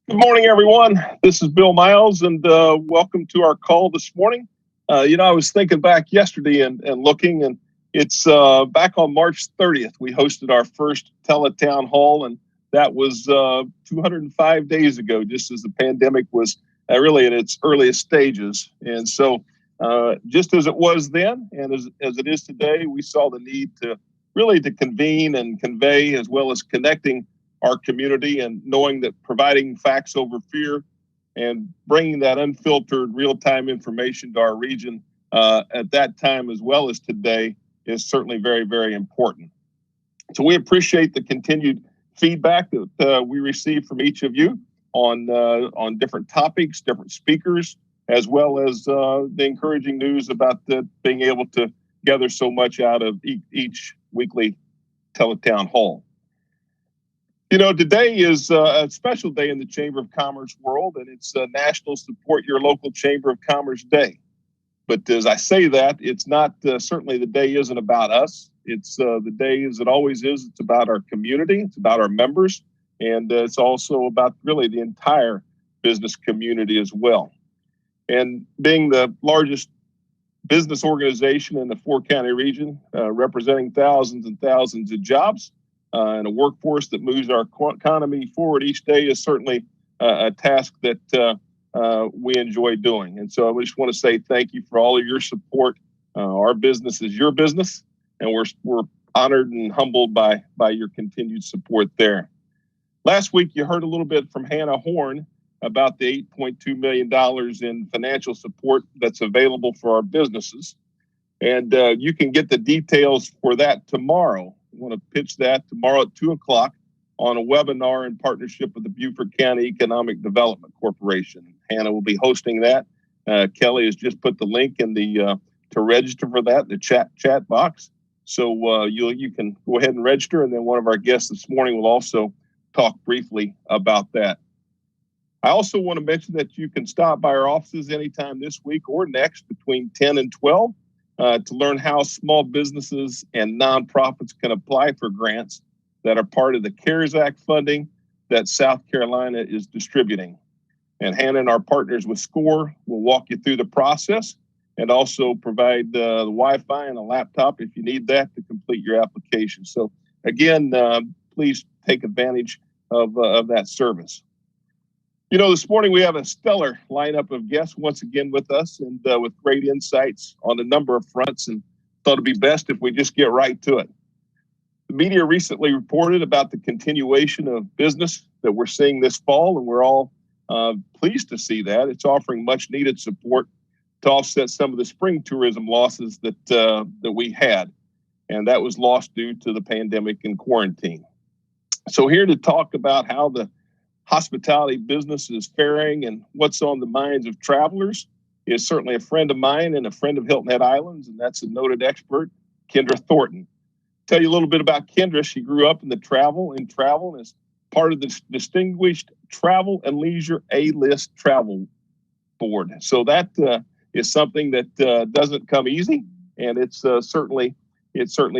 Good morning, everyone. This is Bill Miles, and welcome to our call this morning. I was thinking back yesterday and looking, and it's back on March 30th. We hosted our first Tele-Town hall, and that was 205 days ago, just as the pandemic was really in its earliest stages. And so just as it was then, and as it is today, we saw the need to convene and convey, as well as connecting our community, and knowing that providing facts over fear and bringing that unfiltered real-time information to our region at that time as well as today is certainly very, very important. So we appreciate the continued feedback that we receive from each of you on different topics, different speakers, as well as the encouraging news about being able to gather so much out of each weekly Tele-Town hall. Today is a special day in the Chamber of Commerce world, and it's National Support Your Local Chamber of Commerce Day. But as I say that, it's not, certainly the day isn't about us. It's the day, as it always is, it's about our community, it's about our members, and it's also about really the entire business community as well. And being the largest business organization in the four-county region, representing thousands and thousands of jobs, and a workforce that moves our economy forward each day is certainly a task that we enjoy doing. And so I just want to say thank you for all of your support. Our business is your business, and we're honored and humbled by your continued support there. Last week, you heard a little bit from Hannah Horn about the $8.2 million in financial support that's available for our businesses. And you can get the details for that tomorrow. I want to pitch that tomorrow at 2 o'clock on a webinar in partnership with the Beaufort County Economic Development Corporation. Hannah will be hosting that. Kelly has just put the link in the to register for that, the chat box. So you can go ahead and register, and then one of our guests this morning will also talk briefly about that. I also want to mention that you can stop by our offices anytime this week or next between 10 and 12. To learn how small businesses and nonprofits can apply for grants that are part of the CARES Act funding that South Carolina is distributing. And Hannah and our partners with SCORE will walk you through the process and also provide the Wi-Fi and a laptop if you need that to complete your application. So again, please take advantage of that service. This morning we have a stellar lineup of guests once again with us, and with great insights on a number of fronts, and thought it'd be best if we just get right to it. The media recently reported about the continuation of business that we're seeing this fall, and we're all pleased to see that. It's offering much needed support to offset some of the spring tourism losses that we had, and that was lost due to the pandemic and quarantine. So here to talk about how the hospitality business is faring and what's on the minds of travelers is certainly a friend of mine and a friend of Hilton Head Islands, and that's a noted expert, Kendra Thornton. Tell you a little bit about Kendra. She grew up in travel and is part of the Distinguished Travel and Leisure A-List Travel Board. So that is something that doesn't come easy, and it certainly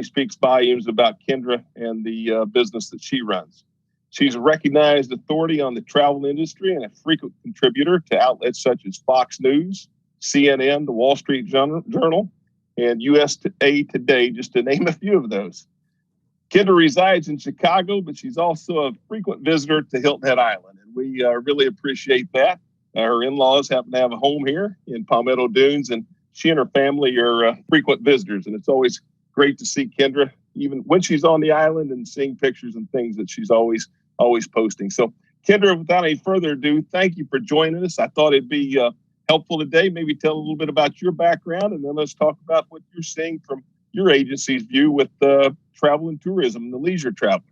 speaks volumes about Kendra and the business that she runs. She's a recognized authority on the travel industry and a frequent contributor to outlets such as Fox News, CNN, the Wall Street Journal, and USA Today, just to name a few of those. Kendra resides in Chicago, but she's also a frequent visitor to Hilton Head Island, and we really appreciate that. Her in-laws happen to have a home here in Palmetto Dunes, and she and her family are frequent visitors, and it's always great to see Kendra, even when she's on the island, and seeing pictures and things that she's always posting. So Kendra, without any further ado, thank you for joining us. I thought it'd be helpful today. Maybe tell a little bit about your background, and then let's talk about what you're seeing from your agency's view with travel and tourism and the leisure traveler.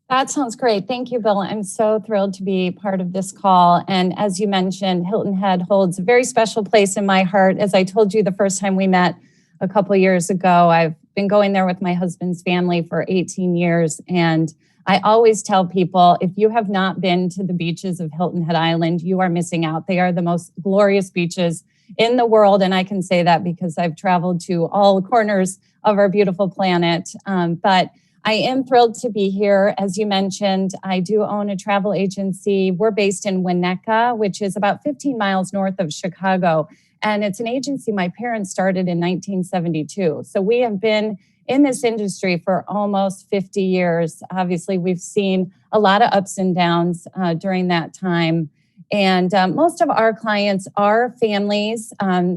That sounds great. Thank you, Bill. I'm so thrilled to be part of this call. And as you mentioned, Hilton Head holds a very special place in my heart. As I told you the first time we met a couple years ago, I've been going there with my husband's family for 18 years. And I always tell people, if you have not been to the beaches of Hilton Head Island, you are missing out. They are the most glorious beaches in the world. And I can say that because I've traveled to all corners of our beautiful planet. But I am thrilled to be here. As you mentioned, I do own a travel agency. We're based in Winnetka, which is about 15 miles north of Chicago. And it's an agency my parents started in 1972. So we have been in this industry for almost 50 years. Obviously, we've seen a lot of ups and downs during that time. And most of our clients are families.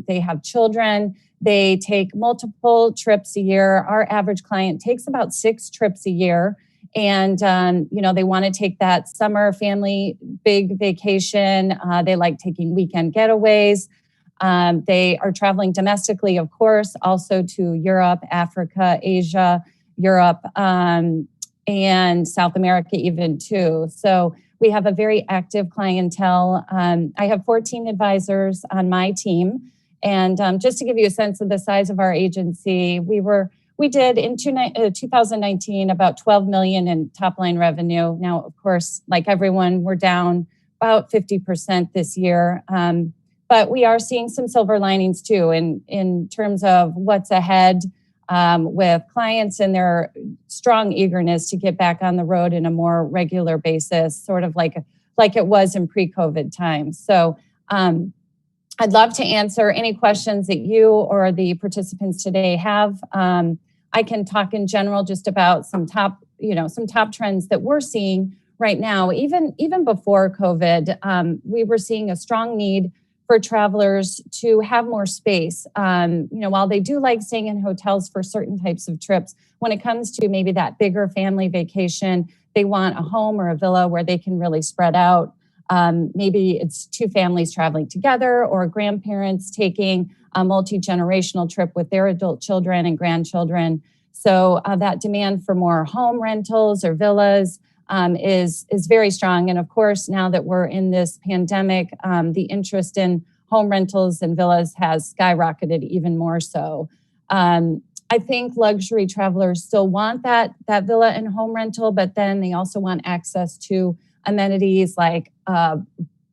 They have children. They take multiple trips a year. Our average client takes about 6 trips a year. And, they want to take that summer family big vacation. They like taking weekend getaways. They are traveling domestically, of course, also to Europe, Africa, Asia, Europe, and South America even too. So we have a very active clientele. I have 14 advisors on my team. And just to give you a sense of the size of our agency, we did in 2019 about 12 million in top line revenue. Now, of course, like everyone, we're down about 50% this year. But we are seeing some silver linings too in terms of what's ahead with clients and their strong eagerness to get back on the road in a more regular basis, sort of like it was in pre-COVID times. So I'd love to answer any questions that you or the participants today have. I can talk in general just about some top trends that we're seeing right now. Even before COVID, we were seeing a strong need for travelers to have more space. While they do like staying in hotels for certain types of trips, when it comes to maybe that bigger family vacation, they want a home or a villa where they can really spread out. Maybe it's 2 families traveling together or grandparents taking a multi-generational trip with their adult children and grandchildren. So that demand for more home rentals or villas is very strong. And of course, now that we're in this pandemic, the interest in home rentals and villas has skyrocketed even more so. I think luxury travelers still want that villa and home rental, but then they also want access to amenities like a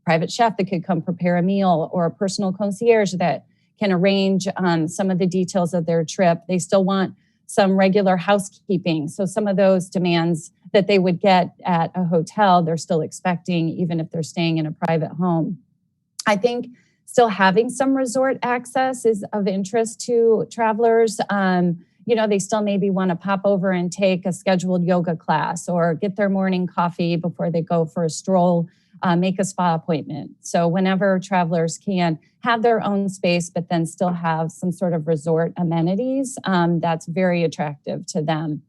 private chef that could come prepare a meal or a personal concierge that can arrange some of the details of their trip. They still want some regular housekeeping. So some of those demands that they would get at a hotel, they're still expecting, even if they're staying in a private home. I think still having some resort access is of interest to travelers. They still maybe want to pop over and take a scheduled yoga class or get their morning coffee before they go for a stroll, make a spa appointment. So whenever travelers can have their own space, but then still have some sort of resort amenities, that's very attractive to them.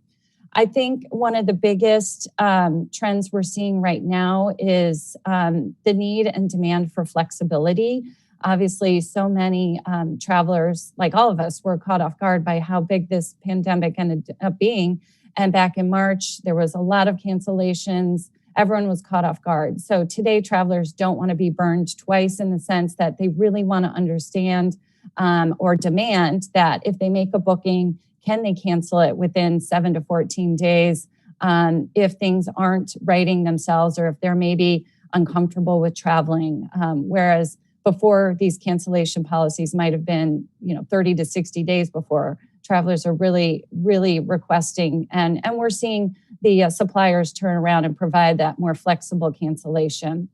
I think one of the biggest trends we're seeing right now is the need and demand for flexibility. Obviously, so many travelers, like all of us, were caught off guard by how big this pandemic ended up being. And back in March, there was a lot of cancellations. Everyone was caught off guard. So today, travelers don't want to be burned twice in the sense that they really want to understand or demand that if they make a booking, can they cancel it within 7 to 14 days if things aren't righting themselves or if they're maybe uncomfortable with traveling. Whereas before, these cancellation policies might have been 30 to 60 days before. Travelers are really, really requesting, and we're seeing the suppliers turn around and provide that more flexible cancellation.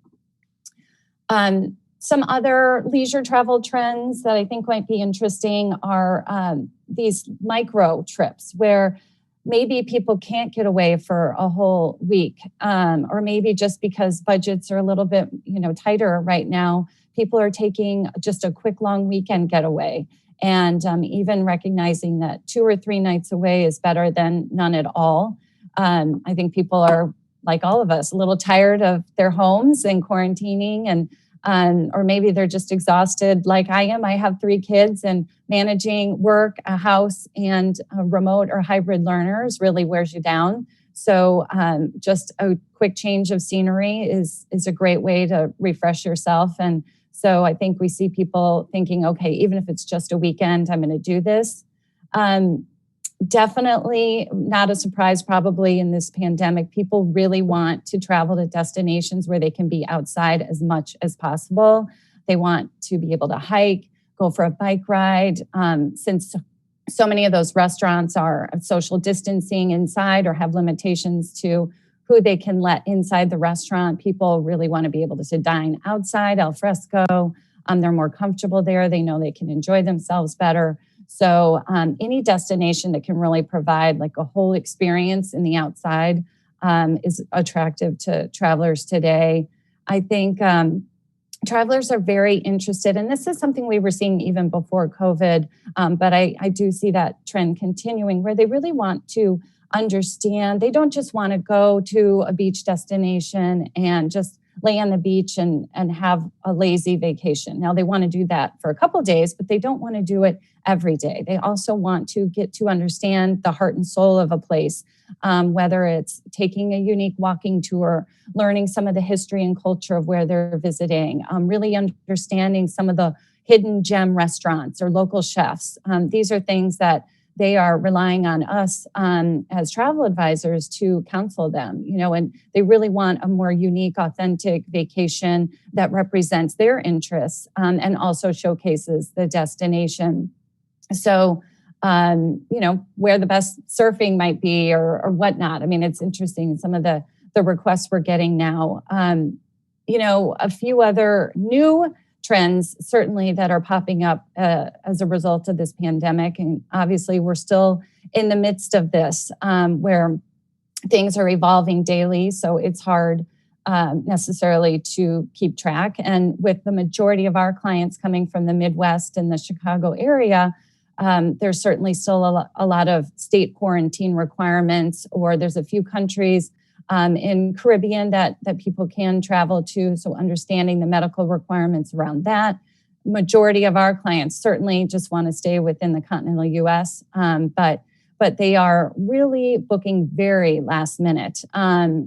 Some other leisure travel trends that I think might be interesting are these micro trips where maybe people can't get away for a whole week, or maybe just because budgets are a little bit tighter right now, people are taking just a quick long weekend getaway. And even recognizing that 2 or 3 nights away is better than none at all. I think people are, like all of us, a little tired of their homes and quarantining, or maybe they're just exhausted like I am. I have 3 kids, and managing work, a house, and remote or hybrid learners really wears you down. So just a quick change of scenery is a great way to refresh yourself. And so I think we see people thinking, okay, even if it's just a weekend, I'm going to do this. Definitely not a surprise, probably in this pandemic, people really want to travel to destinations where they can be outside as much as possible. They want to be able to hike, go for a bike ride. Since So many of those restaurants are social distancing inside or have limitations to who they can let inside the restaurant. People really want to be able to dine outside, al fresco. They're more comfortable there. They know they can enjoy themselves better. So any destination that can really provide like a whole experience in the outside is attractive to travelers today. I think travelers are very interested, and this is something we were seeing even before COVID, but I do see that trend continuing where they really want to understand. They don't just want to go to a beach destination and just lay on the beach and have a lazy vacation. Now, they want to do that for a couple of days, but they don't want to do it every day. They also want to get to understand the heart and soul of a place, whether it's taking a unique walking tour, learning some of the history and culture of where they're visiting, really understanding some of the hidden gem restaurants or local chefs. These are things that they are relying on us as travel advisors to counsel them, and they really want a more unique, authentic vacation that represents their interests and also showcases the destination. So, where the best surfing might be or whatnot. I mean, it's interesting, some of the requests we're getting now. A few other new trends certainly that are popping up as a result of this pandemic. And obviously we're still in the midst of this where things are evolving daily. So it's hard necessarily to keep track. And with the majority of our clients coming from the Midwest and the Chicago area, there's certainly still a lot of state quarantine requirements, or there's a few countries in Caribbean that people can travel to. So understanding the medical requirements around that. Majority of our clients certainly just want to stay within the continental US, but they are really booking very last minute.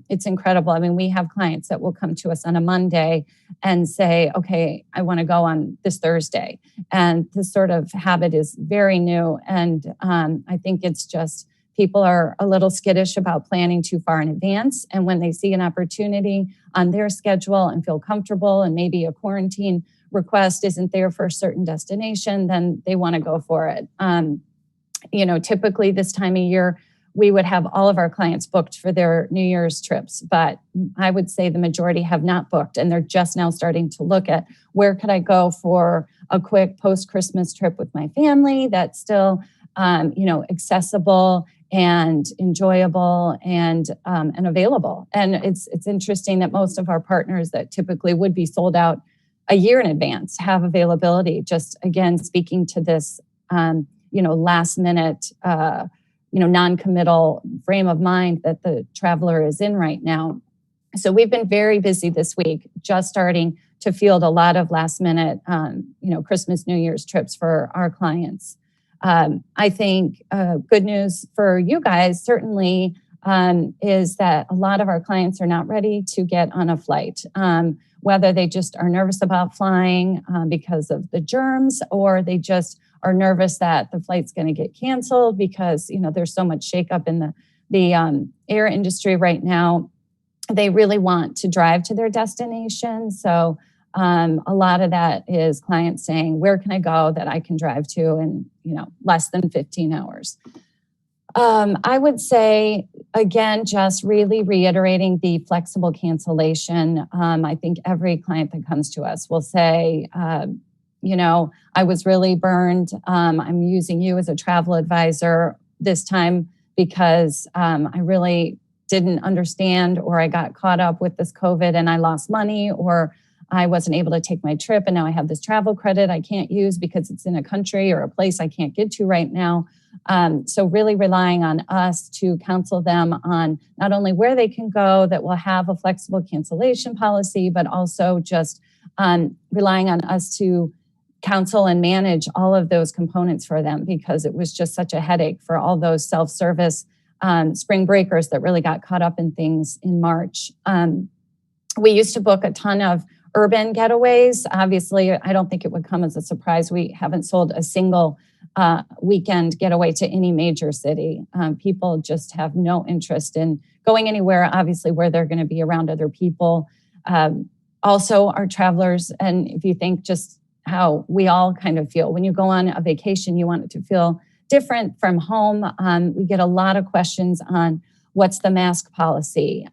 It's incredible. I mean, we have clients that will come to us on a Monday and say, okay, I want to go on this Thursday. And this sort of habit is very new. And I think it's just, people are a little skittish about planning too far in advance. And when they see an opportunity on their schedule and feel comfortable, and maybe a quarantine request isn't there for a certain destination, then they want to go for it. Typically this time of year, we would have all of our clients booked for their New Year's trips, but I would say the majority have not booked, and they're just now starting to look at where could I go for a quick post-Christmas trip with my family that's still, accessible and enjoyable and available. And it's interesting that most of our partners that typically would be sold out a year in advance have availability. Just again, speaking to this, last minute, non-committal frame of mind that the traveler is in right now. So we've been very busy this week, just starting to field a lot of last minute, Christmas, New Year's trips for our clients. I think good news for you guys certainly is that a lot of our clients are not ready to get on a flight, whether they just are nervous about flying because of the germs, or they just are nervous that the flight's going to get canceled because there's so much shakeup in the air industry right now. They really want to drive to their destination. So a lot of that is clients saying, where can I go that I can drive to in less than 15 hours? I would say, again, just really reiterating the flexible cancellation. I think every client that comes to us will say, I was really burned. I'm using you as a travel advisor this time because I really didn't understand, or I got caught up with this COVID and I lost money, or I wasn't able to take my trip and now I have this travel credit I can't use because it's in a country or a place I can't get to right now. So really relying on us to counsel them on not only where they can go that will have a flexible cancellation policy, but also just relying on us to counsel and manage all of those components for them, because it was just such a headache for all those self-service spring breakers that really got caught up in things in March. We used to book a ton of urban getaways. Obviously, I don't think it would come as a surprise. We haven't sold a single weekend getaway to any major city. People just have no interest in going anywhere, obviously, where they're going to be around other people. Also, our travelers, and if you think just how we all kind of feel, when you go on a vacation, you want it to feel different from home. We get a lot of questions on what's the mask policy.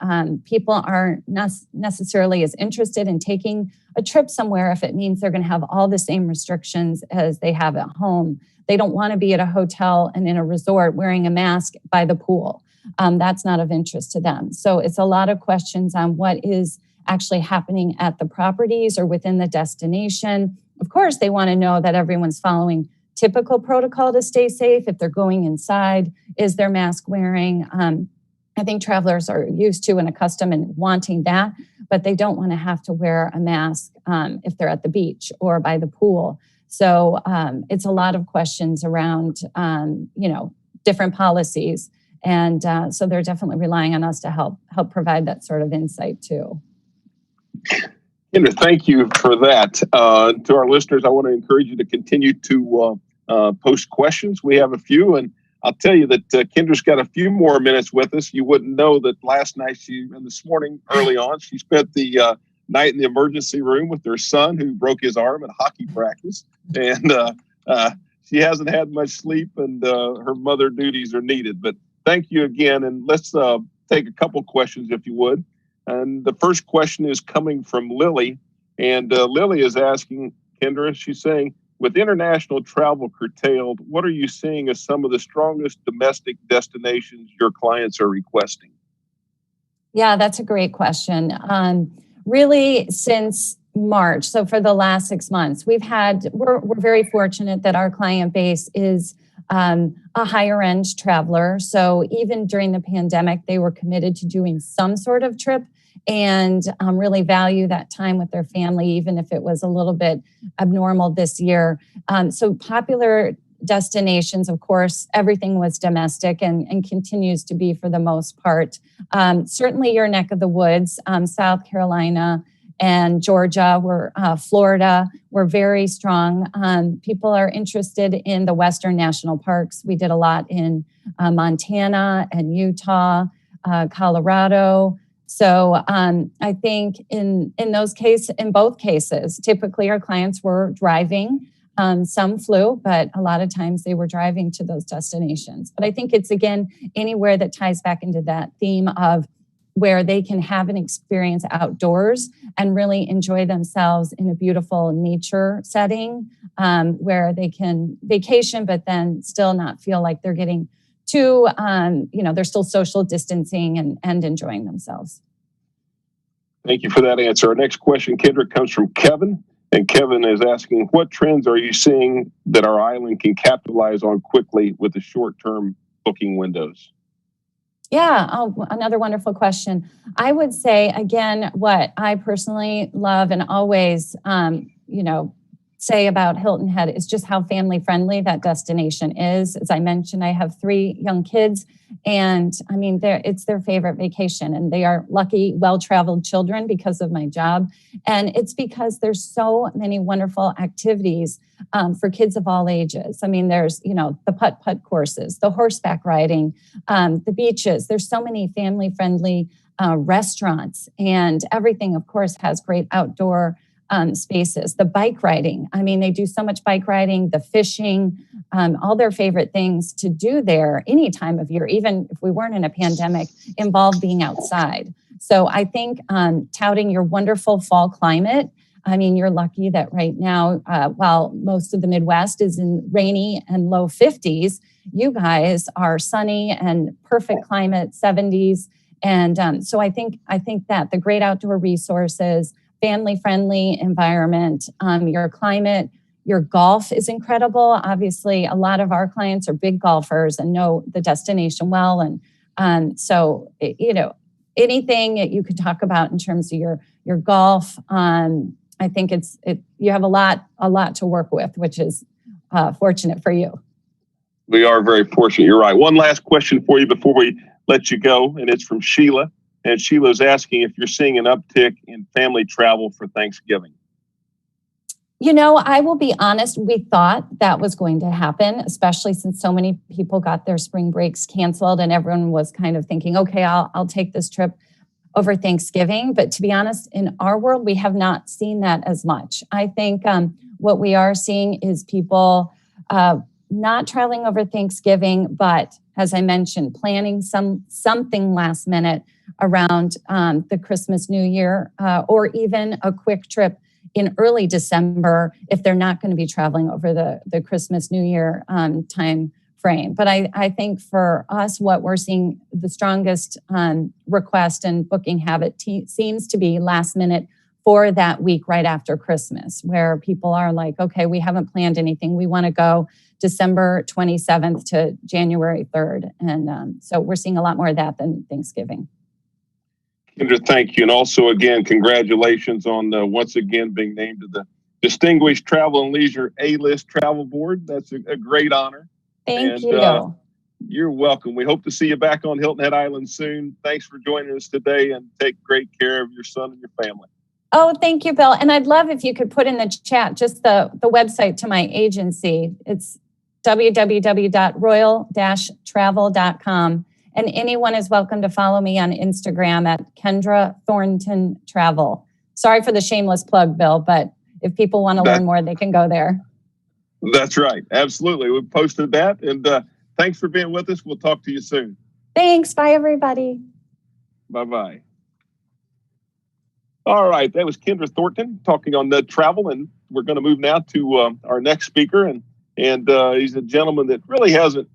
People aren't necessarily as interested in taking a trip somewhere if it means they're going to have all the same restrictions as they have at home. They don't want to be at a hotel and in a resort wearing a mask by the pool. That's not of interest to them. So it's a lot of questions on what is actually happening at the properties or within the destination. Of course, they want to know that everyone's following typical protocol to stay safe. If they're going inside, is their mask wearing? I think travelers are used to and accustomed and wanting that, but they don't want to have to wear a mask if they're at the beach or by the pool. So it's a lot of questions around, different policies. And so they're definitely relying on us to help provide that sort of insight too. Kendra, thank you for that. To our listeners, I want to encourage you to continue to post questions. We have a few, and I'll tell you that Kendra's got a few more minutes with us. You wouldn't know that last night and this morning early on, she spent the night in the emergency room with her son who broke his arm at hockey practice. And she hasn't had much sleep, and her mother duties are needed. But thank you again. And let's take a couple questions, if you would. And the first question is coming from Lily. And Lily is asking, Kendra, she's saying, with international travel curtailed, what are you seeing as some of the strongest domestic destinations your clients are requesting? Yeah, that's a great question. Really, since March, so for the last 6 months, we're very fortunate that our client base is a higher end traveler. So even during the pandemic, they were committed to doing some sort of trip and really value that time with their family, even if it was a little bit abnormal this year. So popular destinations, of course, everything was domestic and continues to be for the most part. Certainly your neck of the woods, South Carolina and Georgia, Florida, were very strong. People are interested in the Western national parks. We did a lot in Montana and Utah, Colorado. So I think in both cases, typically our clients were driving. Some flew, but a lot of times they were driving to those destinations. But I think it's, again, anywhere that ties back into that theme of where they can have an experience outdoors and really enjoy themselves in a beautiful nature setting where they can vacation, but then still not feel like they're getting too, they're still social distancing and enjoying themselves. Thank you for that answer. Our next question, Kendra, comes from Kevin. And Kevin is asking, what trends are you seeing that our island can capitalize on quickly with the short-term booking windows? Yeah, another wonderful question. I would say, again, what I personally love and always, say about Hilton Head is just how family friendly that destination is. As I mentioned, I have 3 young kids, and I mean, it's their favorite vacation, and they are lucky, well-traveled children because of my job. And it's because there's so many wonderful activities for kids of all ages. I mean, there's, the putt-putt courses, the horseback riding, the beaches. There's so many family-friendly restaurants, and everything, of course, has great outdoor spaces. The bike riding, I mean, they do so much bike riding, the fishing, all their favorite things to do there any time of year, even if we weren't in a pandemic, involve being outside. So I think touting your wonderful fall climate, I mean, you're lucky that right now, while most of the Midwest is in rainy and low 50s, you guys are sunny and perfect climate, 70s. And so I think that the great outdoor resources, family-friendly environment, your climate, your golf is incredible. Obviously, a lot of our clients are big golfers and know the destination well. And so, anything that you could talk about in terms of your golf, I think you have a lot to work with, which is fortunate for you. We are very fortunate. You're right. One last question for you before we let you go, and it's from Sheila. And Sheila's asking if you're seeing an uptick in family travel for Thanksgiving. I will be honest, we thought that was going to happen, especially since so many people got their spring breaks canceled and everyone was kind of thinking, okay, I'll take this trip over Thanksgiving. But to be honest, in our world, we have not seen that as much. I think what we are seeing is people not traveling over Thanksgiving, but as I mentioned, planning something last minute around the Christmas, New Year, or even a quick trip in early December if they're not going to be traveling over the Christmas, New Year time frame. But I think for us, what we're seeing the strongest request and booking habit seems to be last minute for that week right after Christmas, where people are like, okay, we haven't planned anything. We want to go December 27th to January 3rd. And so we're seeing a lot more of that than Thanksgiving. Kendra, thank you. And also, again, congratulations on once again being named to the Distinguished Travel and Leisure A-List Travel Board. That's a great honor. Thank you. You're welcome. We hope to see you back on Hilton Head Island soon. Thanks for joining us today, and take great care of your son and your family. Oh, thank you, Bill. And I'd love if you could put in the chat just the website to my agency. It's www.royal-travel.com. And anyone is welcome to follow me on Instagram at Kendra Thornton Travel. Sorry for the shameless plug, Bill, but if people want to learn more, they can go there. That's right. Absolutely. We posted that. And thanks for being with us. We'll talk to you soon. Thanks. Bye, everybody. Bye-bye. All right. That was Kendra Thornton talking on travel. And we're going to move now to our next speaker. And he's a gentleman that really hasn't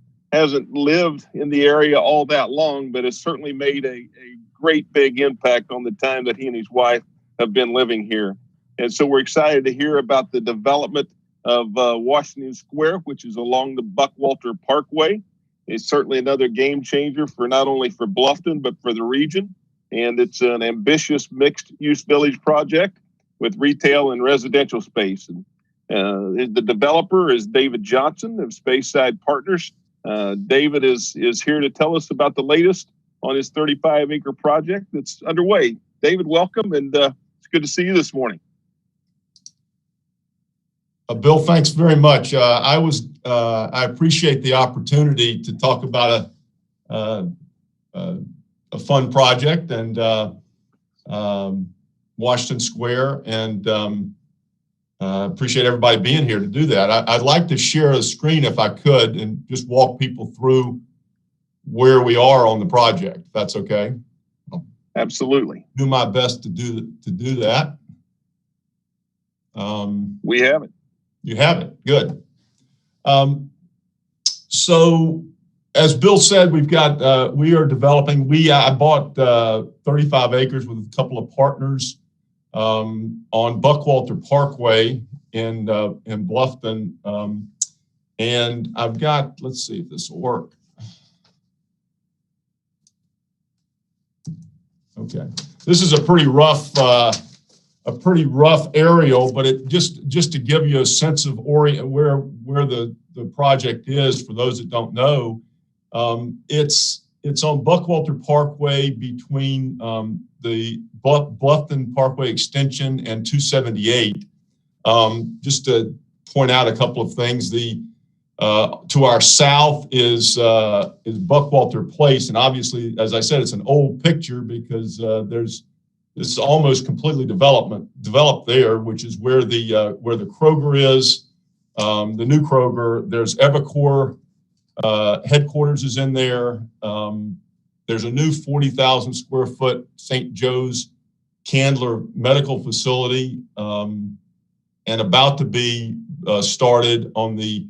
lived in the area all that long, but has certainly made a great big impact on the time that he and his wife have been living here. And so we're excited to hear about the development of Washington Square, which is along the Buckwalter Parkway. It's certainly another game changer for not only for Bluffton, but for the region. And it's an ambitious mixed-use village project with retail and residential space. And the developer is David Johnson of Speyside Partners. David is here to tell us about the latest on his 35-acre project that's underway. David, welcome, and it's good to see you this morning. Bill, thanks very much. I appreciate the opportunity to talk about a fun project and Washington Square, and appreciate everybody being here to do that. I'd like to share a screen if I could and just walk people through where we are on the project, if that's okay. Absolutely. Do my best to do that. We have it. You have it. Good. So as Bill said, we are developing. I bought 35 acres with a couple of partners on Buckwalter Parkway in Bluffton. And I've got, let's see if this will work. Okay. This is a pretty rough aerial, but it just to give you a sense of where the project is for those that don't know. It's on Buckwalter Parkway between the Bluffton Parkway Extension and 278. Just to point out a couple of things, to our south is Buckwalter Place, and obviously, as I said, it's an old picture because it's almost completely developed there, which is where the Kroger is, the new Kroger. There's Evercore headquarters is in there. There's a new 40,000 square foot St. Joe's Candler medical facility, and about to be started on the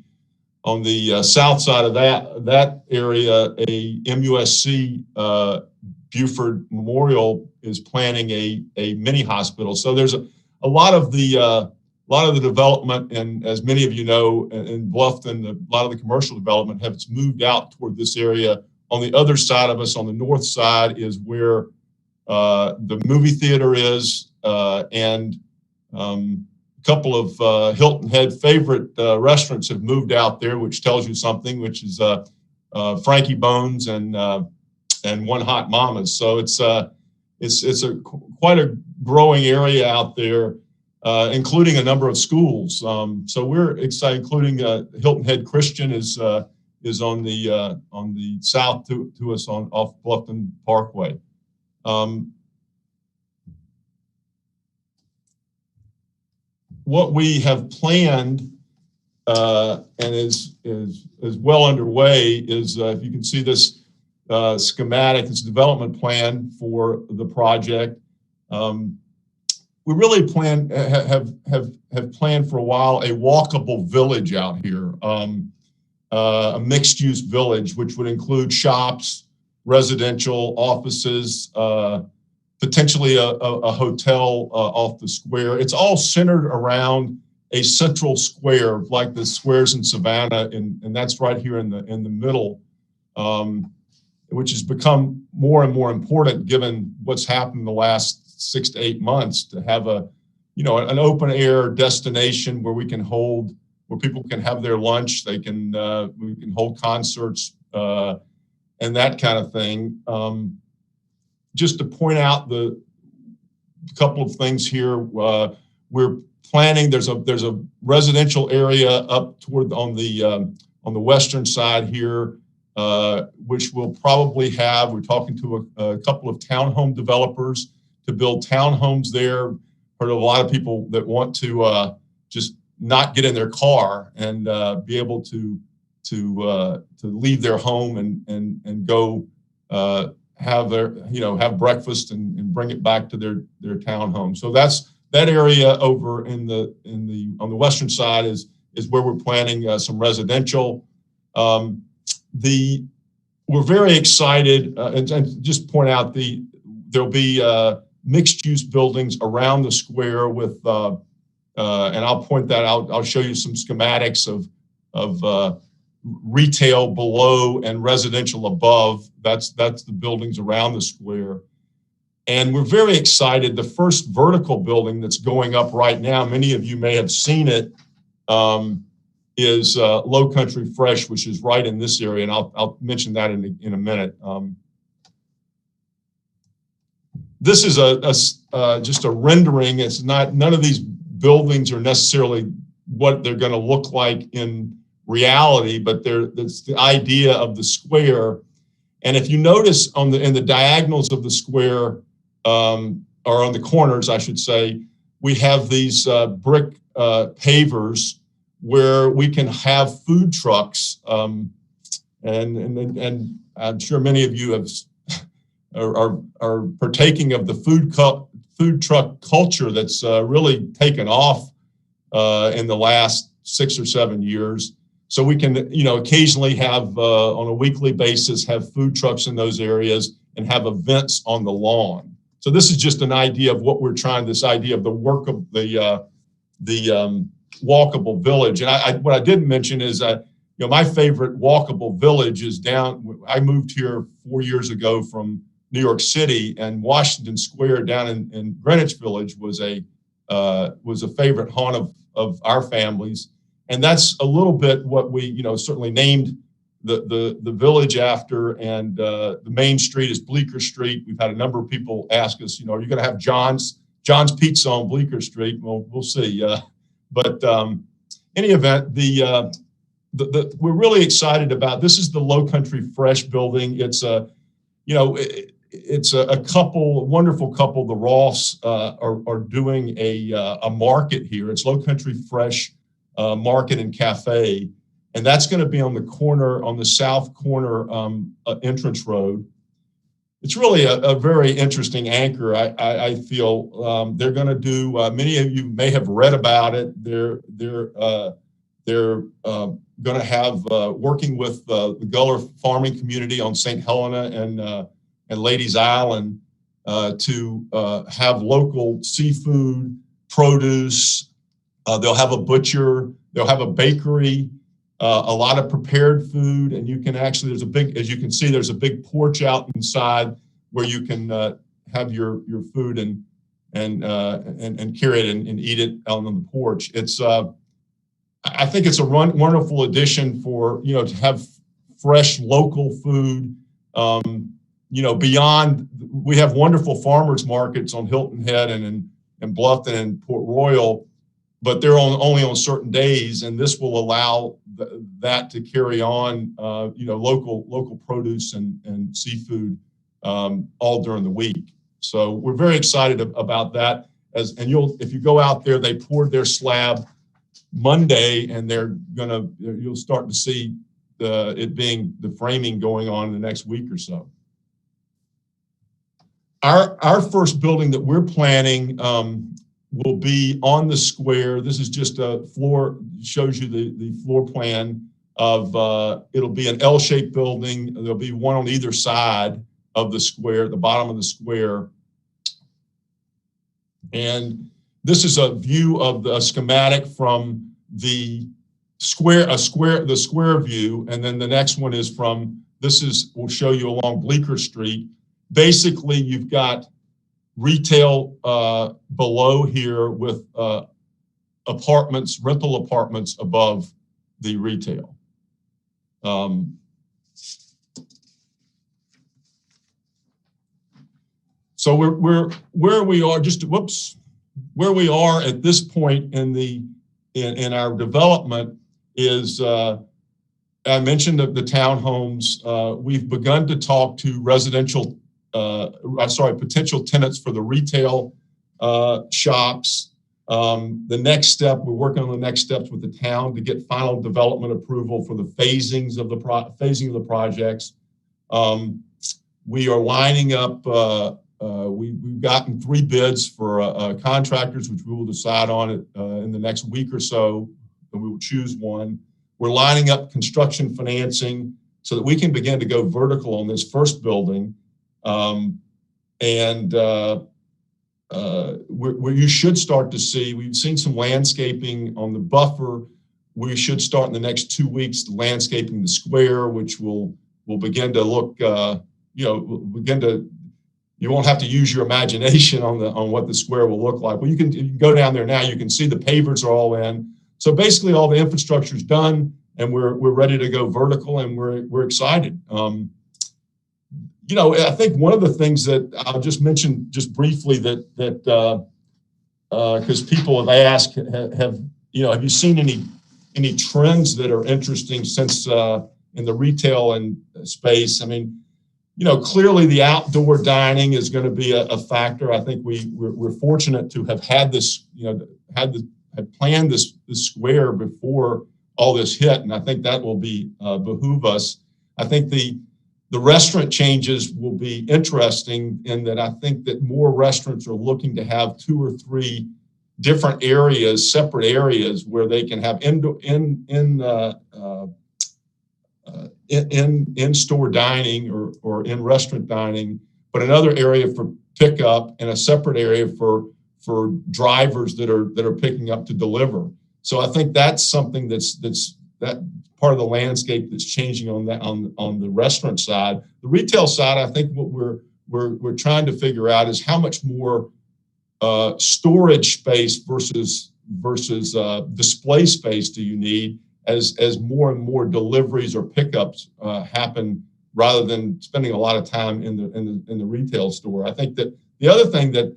south side of that area. A MUSC Buford Memorial is planning a mini hospital. So there's a lot of the development, and as many of you know, in Bluffton, a lot of the commercial development has moved out toward this area. On the other side of us, on the north side, is where the movie theater is, and a couple of Hilton Head favorite restaurants have moved out there, which tells you something, which is Frankie Bones and One Hot Mama's. So it's quite a growing area out there, including a number of schools. So we're excited, including Hilton Head Christian is on the south to us off Bluffton Parkway. What we have planned and is well underway is, if you can see this schematic, this development plan for the project. We really have planned for a while a walkable village out here, a mixed-use village, which would include shops, residential, offices, potentially a hotel off the square. It's all centered around a central square, like the squares in Savannah, and that's right here in the middle, which has become more and more important given what's happened in the last 6 to 8 months, to have an open air destination where people can have their lunch, we can hold concerts, and that kind of thing. Just to point out the couple of things here, we're planning. There's a residential area up toward on the western side here, which will probably have. We're talking to a couple of townhome developers to build townhomes there. Heard of a lot of people that want to just not get in their car and be able to leave their home and go have breakfast and bring it back to their townhome. So that's that area over on the western side is where we're planning some residential. We're very excited, and just point out there'll be mixed use buildings around the square with, and I'll point that out. I'll show you some schematics of retail below and residential above. That's the buildings around the square. And we're very excited. The first vertical building that's going up right now, many of you may have seen it, is Low Country Fresh, which is right in this area, and I'll mention that in a minute. This is just a rendering. It's not. None of these buildings are necessarily what they're going to look like in reality, but that's the idea of the square. And if you notice in the diagonals of the square, or on the corners, I should say, we have these brick pavers where we can have food trucks, and I'm sure many of you are partaking of the food truck culture that's really taken off in the last 6 or 7 years. So we can, occasionally have on a weekly basis have food trucks in those areas and have events on the lawn. So this is just an idea of what we're trying. This idea of the work of the walkable village. And what I didn't mention is that my favorite walkable village is down. I moved here 4 years ago from New York City, and Washington Square down in Greenwich Village was a favorite haunt of our families. And that's a little bit what we, certainly named the village after. And the main street is Bleecker Street. We've had a number of people ask us, are you going to have John's Pizza on Bleecker Street? Well, we'll see. But any event, we're really excited about. This is the Low Country Fresh building. It's a wonderful couple. The Ross are doing a market here. It's Low Country Fresh Market and Cafe, and that's going to be on the south corner entrance road. It's really a very interesting anchor. I feel they're going to do. Many of you may have read about it. They're going to have working with the Guller farming community on St. Helena and Ladies Island to have local seafood, produce. They'll have a butcher. They'll have a bakery. A lot of prepared food, and you can actually, as you can see, there's a big porch out inside where you can have your food and carry it and eat it out on the porch. It's I think it's a wonderful addition for to have fresh local food. Beyond, we have wonderful farmers markets on Hilton Head and Bluffton and Port Royal, but they're only on certain days, and this will allow that to carry on, local produce and seafood all during the week. So we're very excited about that. If you go out there, they poured their slab Monday, and you'll start to see the framing going on in the next week or so. Our first building that we're planning will be on the square. This is just a floor, shows you the floor plan of, it'll be an L-shaped building. There'll be one on either side of the square, the bottom of the square. And this is a view of the schematic from the square view. And then the next one is from, we'll show you along Bleecker Street. Basically, you've got retail below here with rental apartments above the retail. So we're where we are, where we are at this point in our development is, I mentioned the townhomes. We've begun to talk to potential tenants for the retail shops. The next step, we're working on the next steps with the town to get final development approval for the phasing of the projects. We are lining up, we've gotten 3 bids for contractors, which we will decide on it in the next week or so, and we will choose one. We're lining up construction financing so that we can begin to go vertical on this first building. Where you should start to see, we've seen some landscaping on the buffer. We should start in the next 2 weeks landscaping the square, which will begin to look, you won't have to use your imagination on what the square will look like. Well, you can go down there now, you can see the pavers are all in. So basically all the infrastructure is done and we're ready to go vertical, and we're excited. I think one of the things that I'll just mention just briefly that because people have asked, have you seen any trends that are interesting since in the retail and space? I mean, clearly the outdoor dining is going to be a factor. I think we're fortunate to have had this, had planned this square before all this hit, and I think that will behoove us. I think the restaurant changes will be interesting in that I think that more restaurants are looking to have 2 or 3 different areas, separate areas where they can have in-store dining or in-restaurant dining, but another area for pickup and a separate area for drivers that are picking up to deliver. So I think that's something that's that part of the landscape that's changing on the restaurant side. The retail side, I think what we're trying to figure out is how much more storage space versus display space do you need as more and more deliveries or pickups happen, rather than spending a lot of time in the retail store. I think that the other thing that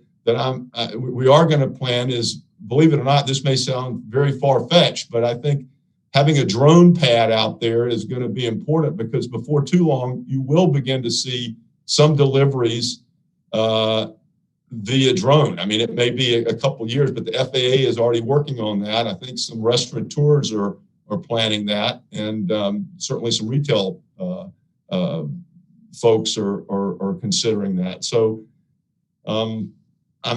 we are going to plan is, believe it or not, this may sound very far-fetched, but I think having a drone pad out there is going to be important, because before too long, you will begin to see some deliveries via drone. I mean, it may be a couple of years, but the FAA is already working on that. I think some restaurateurs are planning that, and certainly some retail folks are considering that. So I'm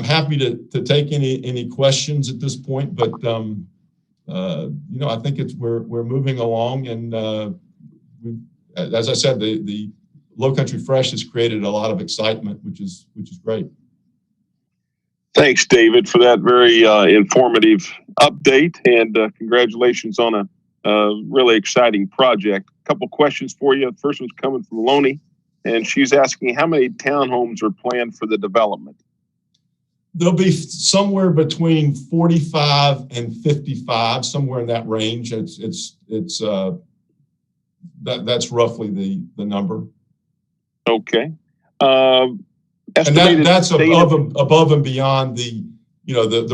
happy to take any questions at this point, but I think we're moving along, and as I said, the Low Country Fresh has created a lot of excitement, which is great. Thanks, David, for that very informative update, and congratulations on a really exciting project. A couple questions for you. The first one's coming from Lonnie, and she's asking how many townhomes are planned for the development. There'll be somewhere between 45 and 55, somewhere in that range. That's roughly the number. Okay. And that's above and beyond the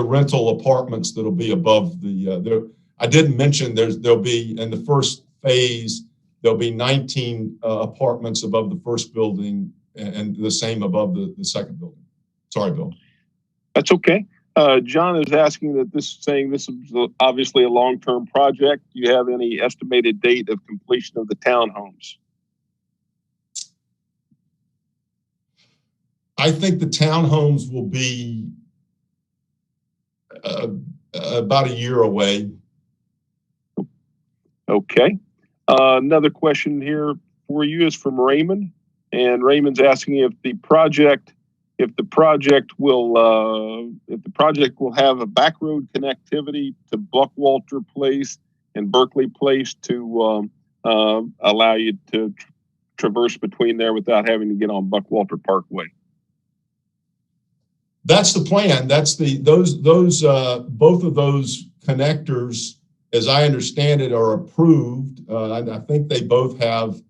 rental apartments that'll be above the. I didn't mention there'll be in the first phase there'll be 19 apartments above the first building and the same above the second building. Sorry, Bill. That's okay. John is asking saying this is obviously a long-term project. Do you have any estimated date of completion of the townhomes? I think the townhomes will be about a year away. Okay. Another question here for you is from Raymond, and Raymond's asking if the project will have a back road connectivity to Buckwalter Place and Berkeley Place to allow you to traverse between there without having to get on Buckwalter Parkway. That's the plan. That's those both of those connectors, as I understand it, are approved. I think they both have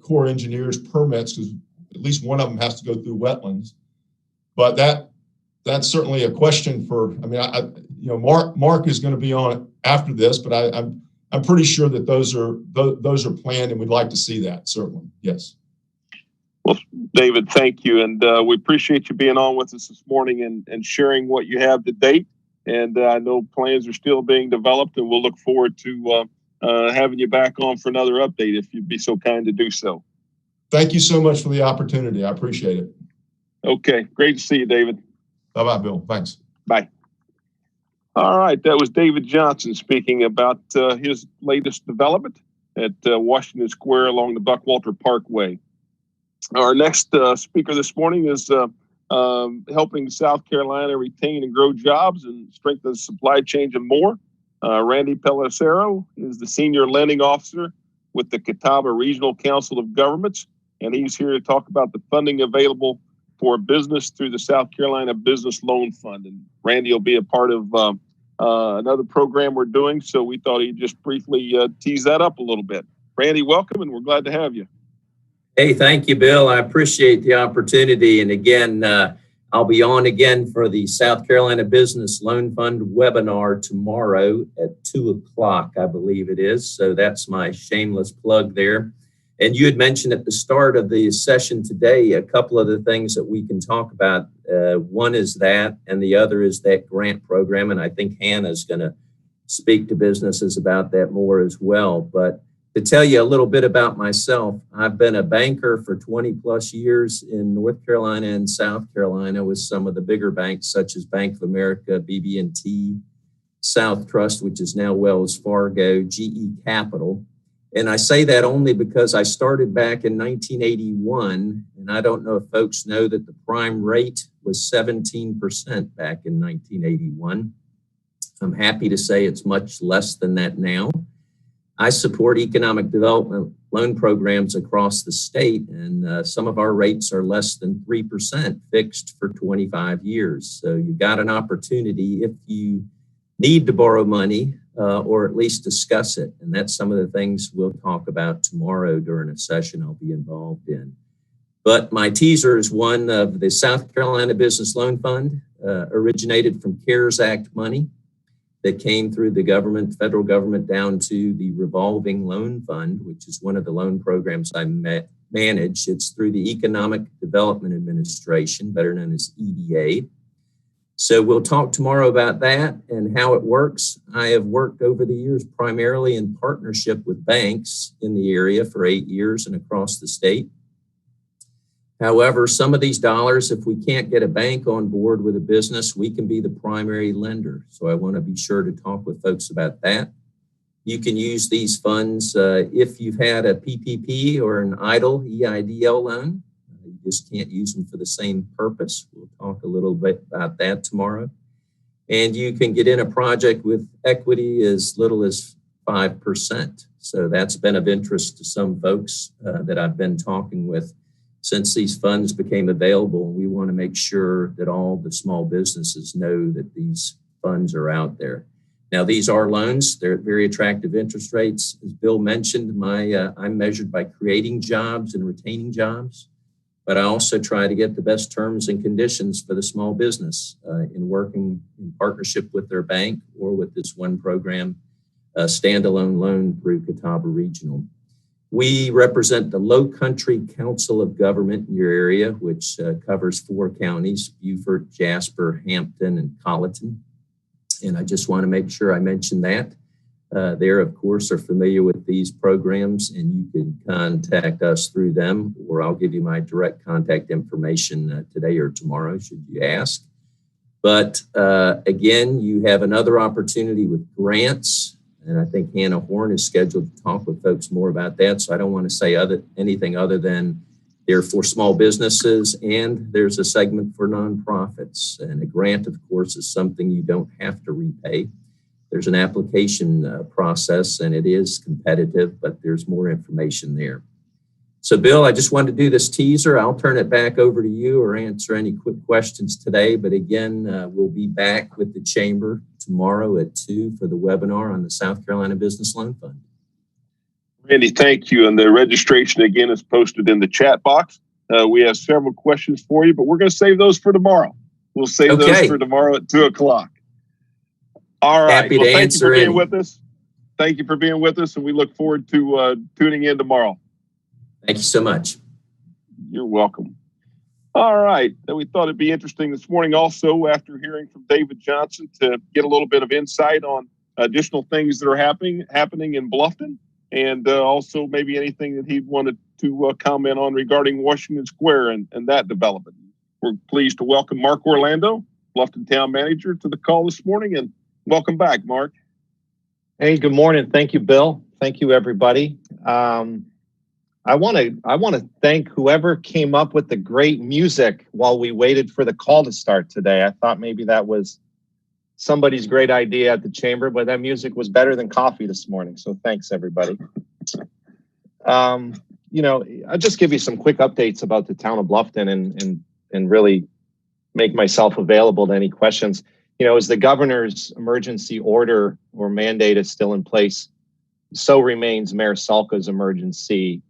Corps engineers permits, because at least one of them has to go through wetlands. But that's certainly a question for. I mean, Marc is going to be on it after this, but I'm pretty sure that those are planned, and we'd like to see that, certainly. Yes. Well, David, thank you, and we appreciate you being on with us this morning and sharing what you have to date. And I know plans are still being developed, and we'll look forward to having you back on for another update if you'd be so kind to do so. Thank you so much for the opportunity. I appreciate it. Okay, great to see you, David. Bye-bye, Bill. Thanks. Bye. All right, that was David Johnson speaking about his latest development at Washington Square along the Buckwalter Parkway. Our next speaker this morning is helping South Carolina retain and grow jobs and strengthen the supply chain and more. Randy Pellisero is the Senior Lending Officer with the Catawba Regional Council of Governments, and he's here to talk about the funding available for business through the South Carolina Business Loan Fund. And Randy will be a part of another program we're doing, so we thought he'd just briefly tease that up a little bit. Randy, welcome, and we're glad to have you. Hey, thank you, Bill. I appreciate the opportunity. And again, I'll be on again for the South Carolina Business Loan Fund webinar tomorrow at 2:00, I believe it is. So that's my shameless plug there. And you had mentioned at the start of the session today a couple of the things that we can talk about. One is that, and the other is that grant program. And I think Hannah's going to speak to businesses about that more as well. But to tell you a little bit about myself, I've been a banker for 20 plus years in North Carolina and South Carolina with some of the bigger banks such as Bank of America, BB&T, South Trust, which is now Wells Fargo, GE Capital. And I say that only because I started back in 1981, and I don't know if folks know that the prime rate was 17% back in 1981. I'm happy to say it's much less than that now. I support economic development loan programs across the state, and some of our rates are less than 3% fixed for 25 years. So you've got an opportunity if you need to borrow money or at least discuss it. And that's some of the things we'll talk about tomorrow during a session I'll be involved in. But my teaser is one of the South Carolina Business Loan Fund, originated from CARES Act money that came through the government, federal government, down to the revolving loan fund, which is one of the loan programs I manage. It's through the Economic Development Administration, better known as EDA. So we'll talk tomorrow about that and how it works. I have worked over the years primarily in partnership with banks in the area for 8 years and across the state. However, some of these dollars, if we can't get a bank on board with a business, we can be the primary lender. So I want to be sure to talk with folks about that. You can use these funds if you've had a PPP or an EIDL loan. You just can't use them for the same purpose. We'll talk a little bit about that tomorrow. And you can get in a project with equity as little as 5%. So that's been of interest to some folks that I've been talking with. Since these funds became available, we want to make sure that all the small businesses know that these funds are out there. Now, these are loans. They're at very attractive interest rates. As Bill mentioned, I'm measured by creating jobs and retaining jobs, but I also try to get the best terms and conditions for the small business in working in partnership with their bank or with this one program, standalone loan through Catawba Regional. We represent the Low Country Council of Government in your area, which covers 4 counties, Beaufort, Jasper, Hampton, and Colleton. And I just want to make sure I mention that. There, of course, are familiar with these programs, and you can contact us through them, or I'll give you my direct contact information today or tomorrow, should you ask. But again, you have another opportunity with grants. And I think Hannah Horn is scheduled to talk with folks more about that. So I don't want to say anything other than they're for small businesses, and there's a segment for nonprofits. And a grant, of course, is something you don't have to repay. There's an application process, and it is competitive, but there's more information there. So, Bill, I just wanted to do this teaser. I'll turn it back over to you or answer any quick questions today. But again, we'll be back with the Chamber tomorrow at 2 for the webinar on the South Carolina Business Loan Fund. Randy, thank you. And the registration, again, is posted in the chat box. We have several questions for you, but we're going to save those for tomorrow. We'll save those for tomorrow at 2 o'clock. All right. Happy to answer thank you for being with us. Thank you for being with us, and we look forward to tuning in tomorrow. Thank you so much. You're welcome. All right. We thought it'd be interesting this morning also, after hearing from David Johnson, to get a little bit of insight on additional things that are happening in Bluffton, and also maybe anything that he wanted to comment on regarding Washington Square and that development. We're pleased to welcome Marc Orlando, Bluffton Town Manager, to the call this morning, and welcome back, Marc. Hey, good morning. Thank you, Bill. Thank you, everybody. I want to thank whoever came up with the great music while we waited for the call to start today. I thought maybe that was somebody's great idea at the Chamber, but that music was better than coffee this morning. So thanks, everybody. I'll just give you some quick updates about the town of Bluffton and really make myself available to any questions. As the governor's emergency order or mandate is still in place, so remains Mayor Salka's emergency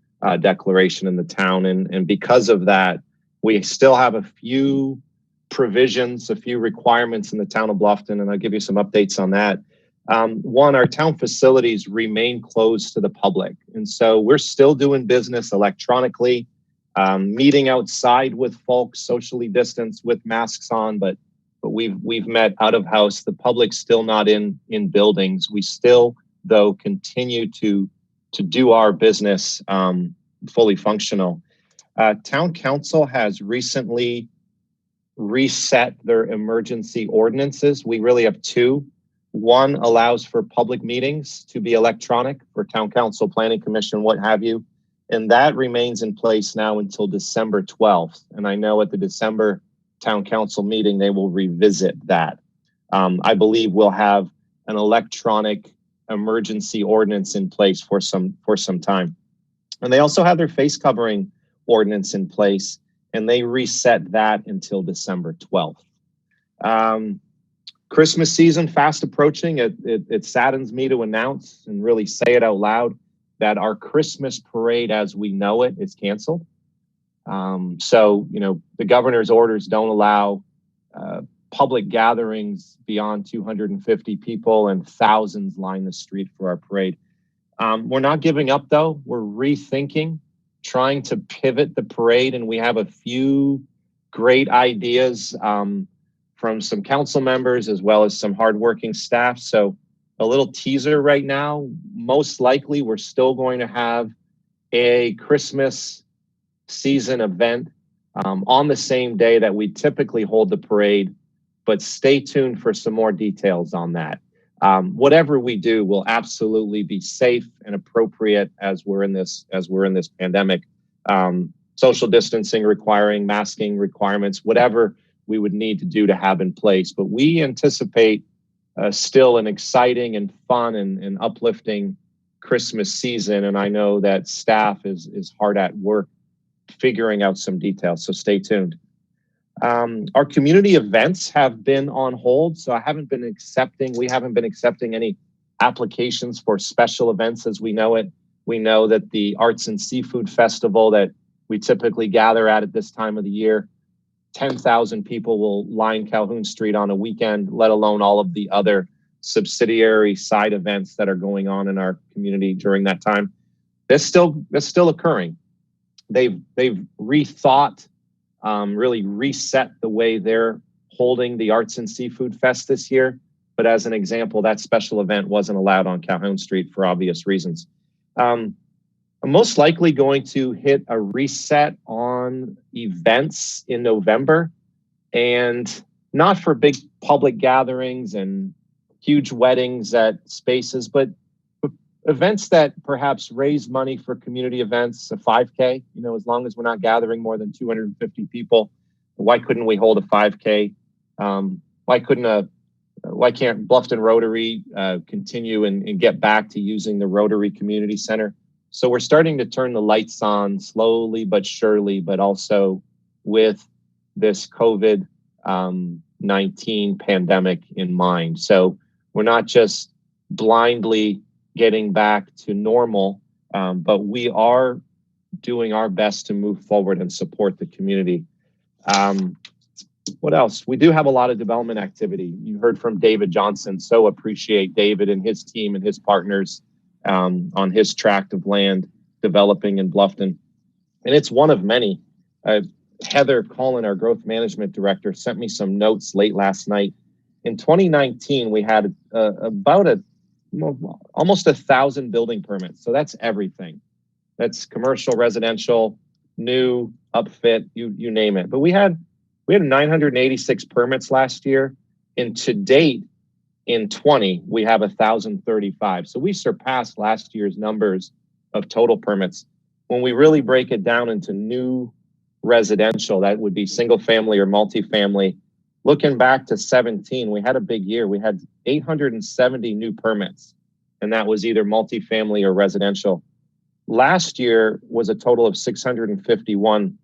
declaration in the town. And because of that, we still have a few provisions, a few requirements in the town of Bluffton, and I'll give you some updates on that. One, our town facilities remain closed to the public. And so we're still doing business electronically, meeting outside with folks, socially distanced with masks on, but we've met out of house. The public's still not in buildings. We still, though, continue to do our business fully functional. Town Council has recently reset their emergency ordinances. We really have 2. One allows for public meetings to be electronic for Town Council, Planning Commission, what have you. And that remains in place now until December 12th. And I know at the December Town Council meeting, they will revisit that. I believe we'll have an electronic emergency ordinance in place for some time. And they also have their face covering ordinance in place, and they reset that until December 12th. Christmas season fast approaching. It saddens me to announce and really say it out loud that our Christmas parade as we know it is canceled. So, the governor's orders don't allow public gatherings beyond 250 people, and thousands line the street for our parade. We're not giving up, though. We're rethinking, trying to pivot the parade, and we have a few great ideas from some council members as well as some hardworking staff. So a little teaser right now, most likely we're still going to have a Christmas season event on the same day that we typically hold the parade, but stay tuned for some more details on that. Whatever we do will absolutely be safe and appropriate as we're in this pandemic. Social distancing requiring, masking requirements, whatever we would need to do to have in place. But we anticipate still an exciting and fun and uplifting Christmas season. And I know that staff is hard at work figuring out some details. So stay tuned. Our community events have been on hold. So we haven't been accepting any applications for special events as we know it. We know that the Arts and Seafood Festival that we typically gather at this time of the year, 10,000 people will line Calhoun Street on a weekend, let alone all of the other subsidiary side events that are going on in our community during that time. that's still occurring. They've rethought, really reset the way they're holding the Arts and Seafood Fest this year. But as an example, that special event wasn't allowed on Calhoun Street for obvious reasons. I'm most likely going to hit a reset on events in November, and not for big public gatherings and huge weddings at spaces, but events that perhaps raise money for community events, a 5K, as long as we're not gathering more than 250 people, why couldn't we hold a 5K? Why can't Bluffton Rotary continue and get back to using the Rotary Community Center? So we're starting to turn the lights on slowly but surely, but also with this COVID-19 pandemic in mind. So we're not just blindly getting back to normal, but we are doing our best to move forward and support the community. What else? We do have a lot of development activity. You heard from David Johnson, so appreciate David and his team and his partners on his tract of land developing in Bluffton. And it's one of many. Heather Collin, our growth management director, sent me some notes late last night. In 2019, we had almost 1,000 building permits. So that's everything. That's commercial, residential, new, upfit, you name it. But we had 986 permits last year, and to date in 20, we have 1,035. So we surpassed last year's numbers of total permits. When we really break it down into new residential, that would be single family or multifamily. Looking back to 17, we had a big year. We had 870 new permits, and that was either multifamily or residential. Last year was a total of 651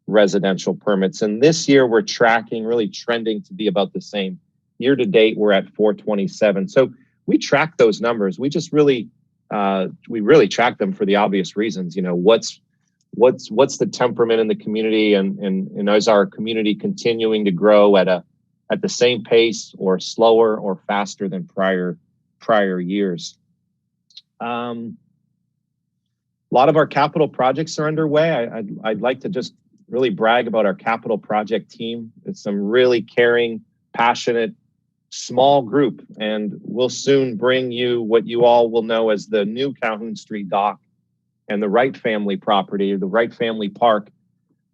residential permits. And this year we're really trending to be about the same. Year to date, we're at 427. So we track those numbers. We just really track them for the obvious reasons. What's the temperament in the community, and is our community continuing to grow at the same pace or slower or faster than prior years? A lot of our capital projects are underway. I'd like to just really brag about our capital project team. It's some really caring, passionate, small group, and we'll soon bring you what you all will know as the new Calhoun Street dock and the Wright family property, the Wright family park.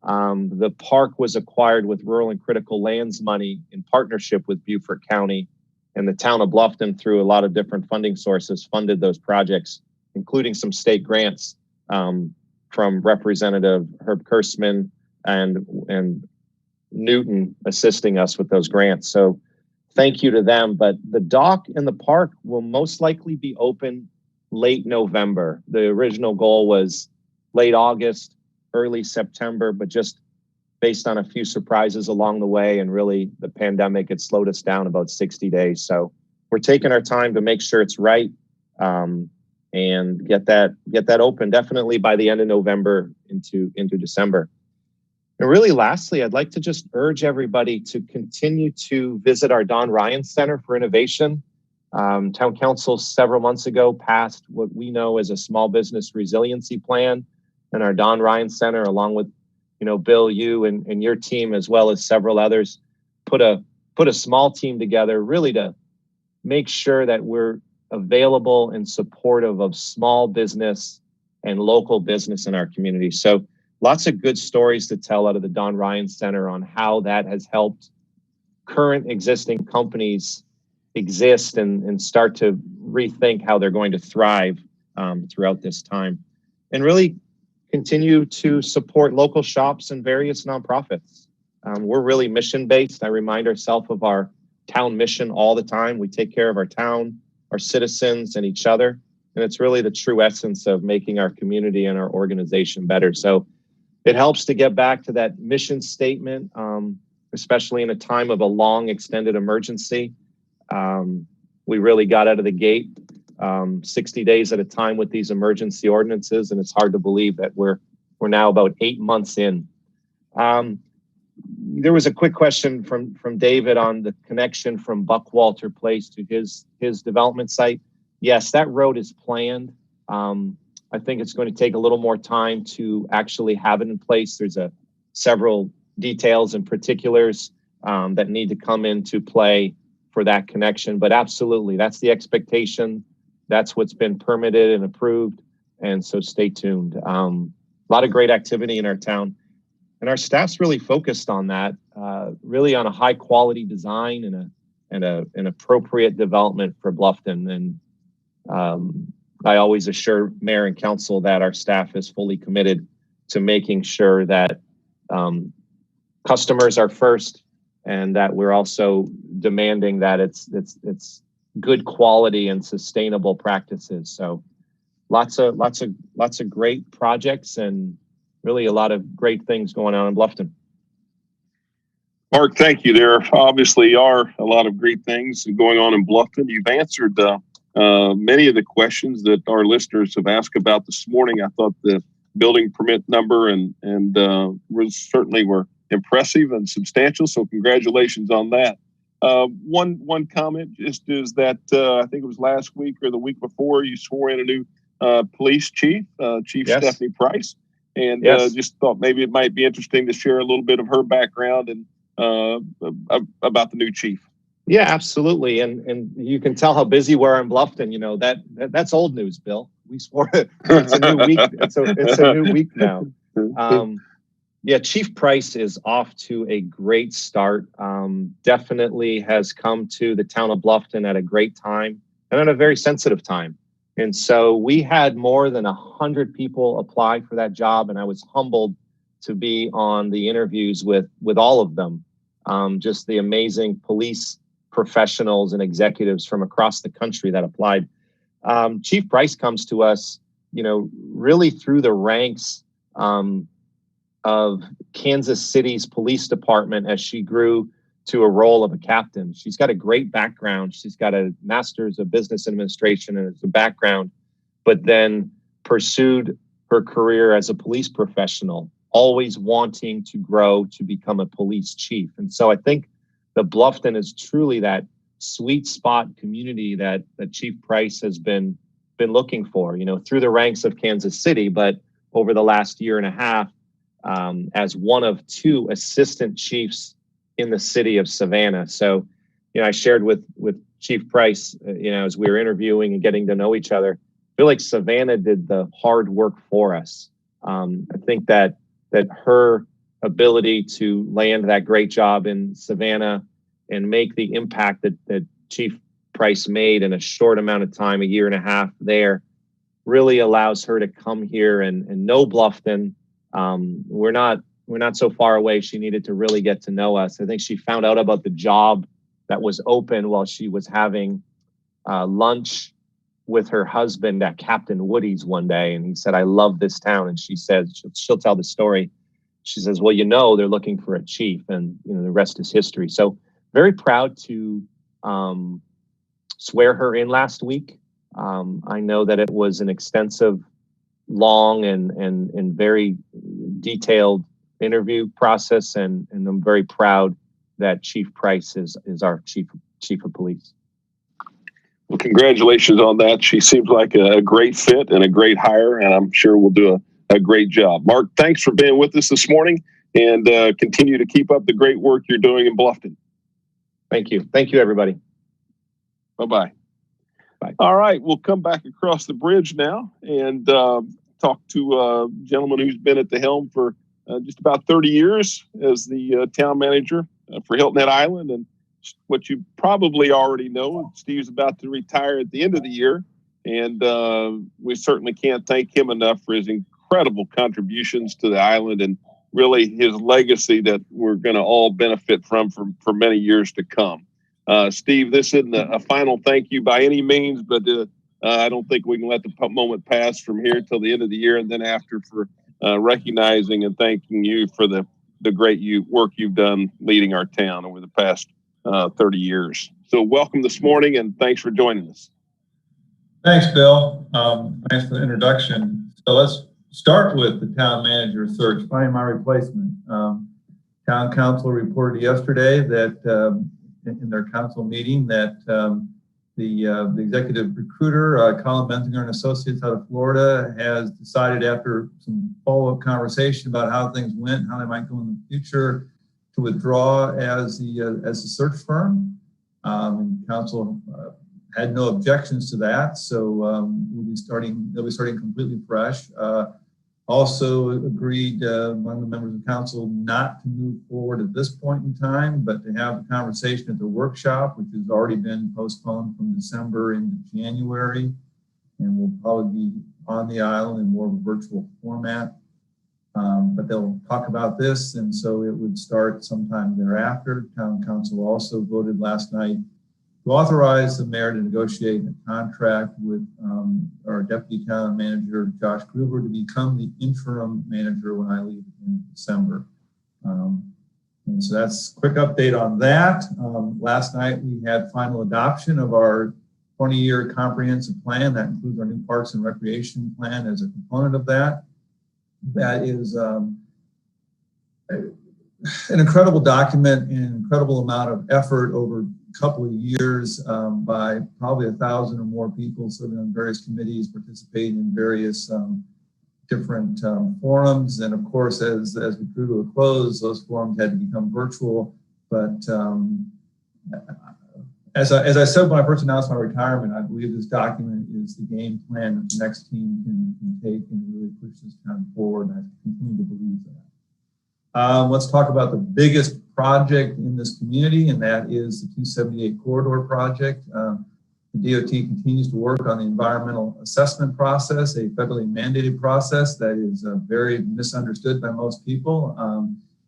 The park was acquired with rural and critical lands money in partnership with Beaufort County, and the town of Bluffton, through a lot of different funding sources, funded those projects, including some state grants from Representative Herb Kurtzman and Newton assisting us with those grants. So thank you to them. But the dock and the park will most likely be open late November. The original goal was late August, early September, but just based on a few surprises along the way, and really the pandemic, it slowed us down about 60 days. So we're taking our time to make sure it's right, and get that open definitely by the end of November into December. And really lastly, I'd like to just urge everybody to continue to visit our Don Ryan Center for Innovation. Town Council several months ago passed what we know as a small business resiliency plan, and our Don Ryan Center, along with Bill, you and your team, as well as several others, put a small team together really to make sure that we're available and supportive of small business and local business in our community. So lots of good stories to tell out of the Don Ryan Center on how that has helped current existing companies exist and start to rethink how they're going to thrive throughout this time, and really continue to support local shops and various nonprofits. We're really mission-based. I remind ourselves of our town mission all the time. We take care of our town, our citizens, and each other. And it's really the true essence of making our community and our organization better. So it helps to get back to that mission statement, especially in a time of a long extended emergency. We really got out of the gate 60 days at a time with these emergency ordinances, and it's hard to believe that we're now about 8 months in. There was a quick question from David on the connection from Buckwalter Place to his development site. Yes, that road is planned. I think it's going to take a little more time to actually have it in place. There's several details and particulars that need to come into play for that connection. But absolutely, that's the expectation. That's what's been permitted and approved. And so stay tuned. A lot of great activity in our town. And our staff's really focused on that, really on a high quality design and an appropriate development for Bluffton. And I always assure mayor and council that our staff is fully committed to making sure that customers are first, and that we're also demanding that it's good quality and sustainable practices. So lots of great projects and really a lot of great things going on in Bluffton. Marc, thank you. There obviously are a lot of great things going on in Bluffton. You've answered many of the questions that our listeners have asked about this morning. I thought the building permit number and certainly were impressive and substantial. So congratulations on that. One comment just is that I think it was last week or the week before you swore in a new police chief, Chief Yes. Stephanie Price, and Yes. just thought maybe it might be interesting to share a little bit of her background and about the new chief. Yeah, absolutely. And you can tell how busy we are in Bluffton. You know, that's old news, Bill. We swore it's a new week. It's a new week now. Yeah, Chief Price is off to a great start. Definitely has come to the town of Bluffton at a great time and at a very sensitive time. And so we had more than 100 people apply for that job, and I was humbled to be on the interviews with all of them. Just the amazing police professionals and executives from across the country that applied. Chief Price comes to us, you know, really through the ranks of Kansas City's police department as she grew to a role of a captain. She's got a great background. She's got a master's of business administration as a background, but then pursued her career as a police professional, always wanting to grow to become a police chief. And so I think the Bluffton is truly that sweet spot community that Chief Price has been looking for, you know, through the ranks of Kansas City, but over the last year and a half, as one of two assistant chiefs in the city of Savannah. So, you know, I shared with Chief Price, you know, as we were interviewing and getting to know each other, I feel like Savannah did the hard work for us. I think that her ability to land that great job in Savannah and make the impact that Chief Price made in a short amount of time, a year and a half there, really allows her to come here and know Bluffton. We're not so far away. She needed to really get to know us. I think she found out about the job that was open while she was having lunch with her husband at Captain Woody's one day. And he said, "I love this town." And she said, she'll tell the story. She says, "Well, you know, they're looking for a chief," and you know, the rest is history. So very proud to swear her in last week. I know that it was an extensive, long and very detailed interview process, and I'm very proud that Chief Price is our chief of police. Well, congratulations on that. She seems like a great fit and a great hire, and I'm sure we'll do a great job. Marc, thanks for being with us this morning, and continue to keep up the great work you're doing in Bluffton. Thank you. Thank you, everybody. Bye-bye. Bye. All right, we'll come back across the bridge now and talk to a gentleman who's been at the helm for just about 30 years as the town manager for Hilton Head Island. And what you probably already know, Steve's about to retire at the end of the year. And we certainly can't thank him enough for his incredible contributions to the island and really his legacy that we're going to all benefit from for many years to come. Steve, this isn't a final thank you by any means, but I don't think we can let the moment pass from here till the end of the year and then after for recognizing and thanking you for the great work you've done leading our town over the past 30 years. So welcome this morning and thanks for joining us. Thanks, Bill. Thanks for the introduction. So let's start with the town manager search, finding my replacement. Town council reported yesterday that in their council meeting that The executive recruiter, Colin Benzinger and Associates out of Florida, has decided after some follow-up conversation about how things went, how they might go in the future, to withdraw as the search firm. And council had no objections to that, so they'll be starting completely fresh. Also agreed among the members of council not to move forward at this point in time, but to have a conversation at the workshop, which has already been postponed from December into January, and will probably be on the island in more of a virtual format. But they'll talk about this, and so it would start sometime thereafter. Town council also voted last night to authorize the mayor to negotiate a contract with our deputy town manager, Josh Gruber, to become the interim manager when I leave in December. And so that's a quick update on that. Last night we had final adoption of our 20-year comprehensive plan. That includes our new Parks and Recreation plan as a component of that. That is an incredible document and an incredible amount of effort over a couple of years by probably 1,000 or more people serving on various committees, participating in various different forums. And of course, as we drew to a close, those forums had to become virtual. But as I said when I first announced my retirement, I believe this document is the game plan that the next team can take and really push this town forward. And I continue to believe that. Let's talk about the biggest project in this community, and that is the 278 corridor project. The DOT continues to work on the environmental assessment process, a federally mandated process that is very misunderstood by most people.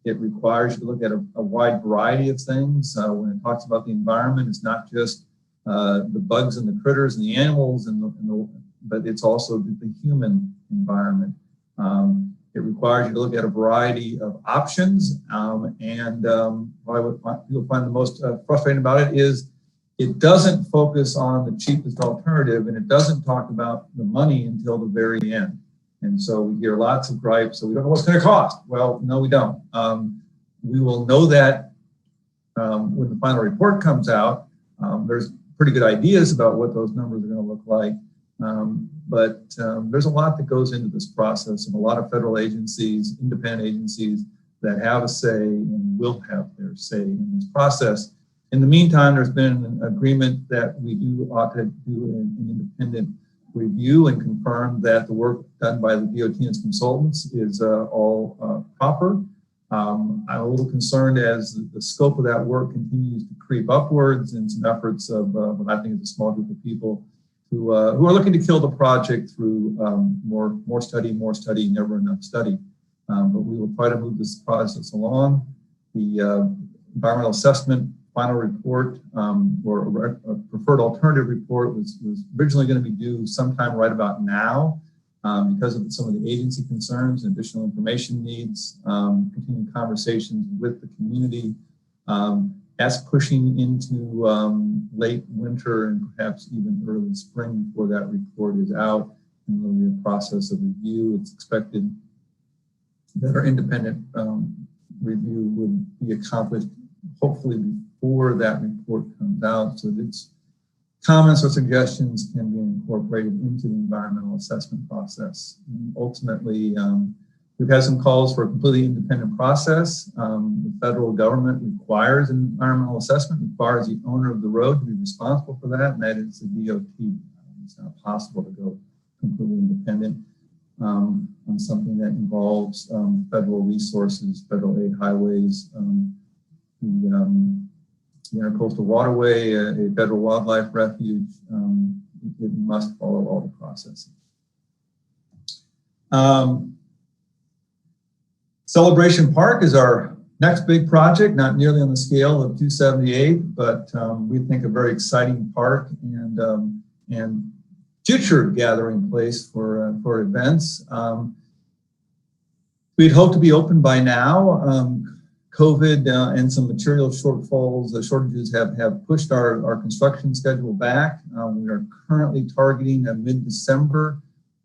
It requires you to look at a wide variety of things. When it talks about the environment, it's not just the bugs and the critters and the animals, but it's also the human environment. It requires you to look at a variety of options. What you'll find the most frustrating about it is it doesn't focus on the cheapest alternative, and it doesn't talk about the money until the very end. And so we hear lots of gripes, so we don't know what's going to cost. Well, no, we don't. We will know that when the final report comes out. There's pretty good ideas about what those numbers are going to look like. But there's a lot that goes into this process, and a lot of federal agencies, independent agencies that have a say and will have their say in this process. In the meantime, there's been an agreement that we ought to do an independent review and confirm that the work done by the DOT and its consultants is all proper. I'm a little concerned as the scope of that work continues to creep upwards, and some efforts of what I think is a small group of people who are looking to kill the project through more study, never enough study. But we will try to move this process along. The environmental assessment final report or a preferred alternative report was originally going to be due sometime right about now because of some of the agency concerns and additional information needs, continuing conversations with the community. That's pushing into late winter and perhaps even early spring before that report is out. And there'll be a process of review. It's expected that our independent review would be accomplished hopefully before that report comes out, so that its comments or suggestions can be incorporated into the environmental assessment process. And ultimately, we've had some calls for a completely independent process. The federal government requires an environmental assessment, requires the owner of the road to be responsible for that, and that is the DOT. It's not possible to go completely independent on something that involves federal resources, federal aid highways, the Intercoastal Waterway, a federal wildlife refuge. It must follow all the processes. Celebration Park is our next big project, not nearly on the scale of 278, but we think a very exciting park and future gathering place for events. We'd hope to be open by now. COVID and some material shortages have pushed our construction schedule back. We are currently targeting a mid-December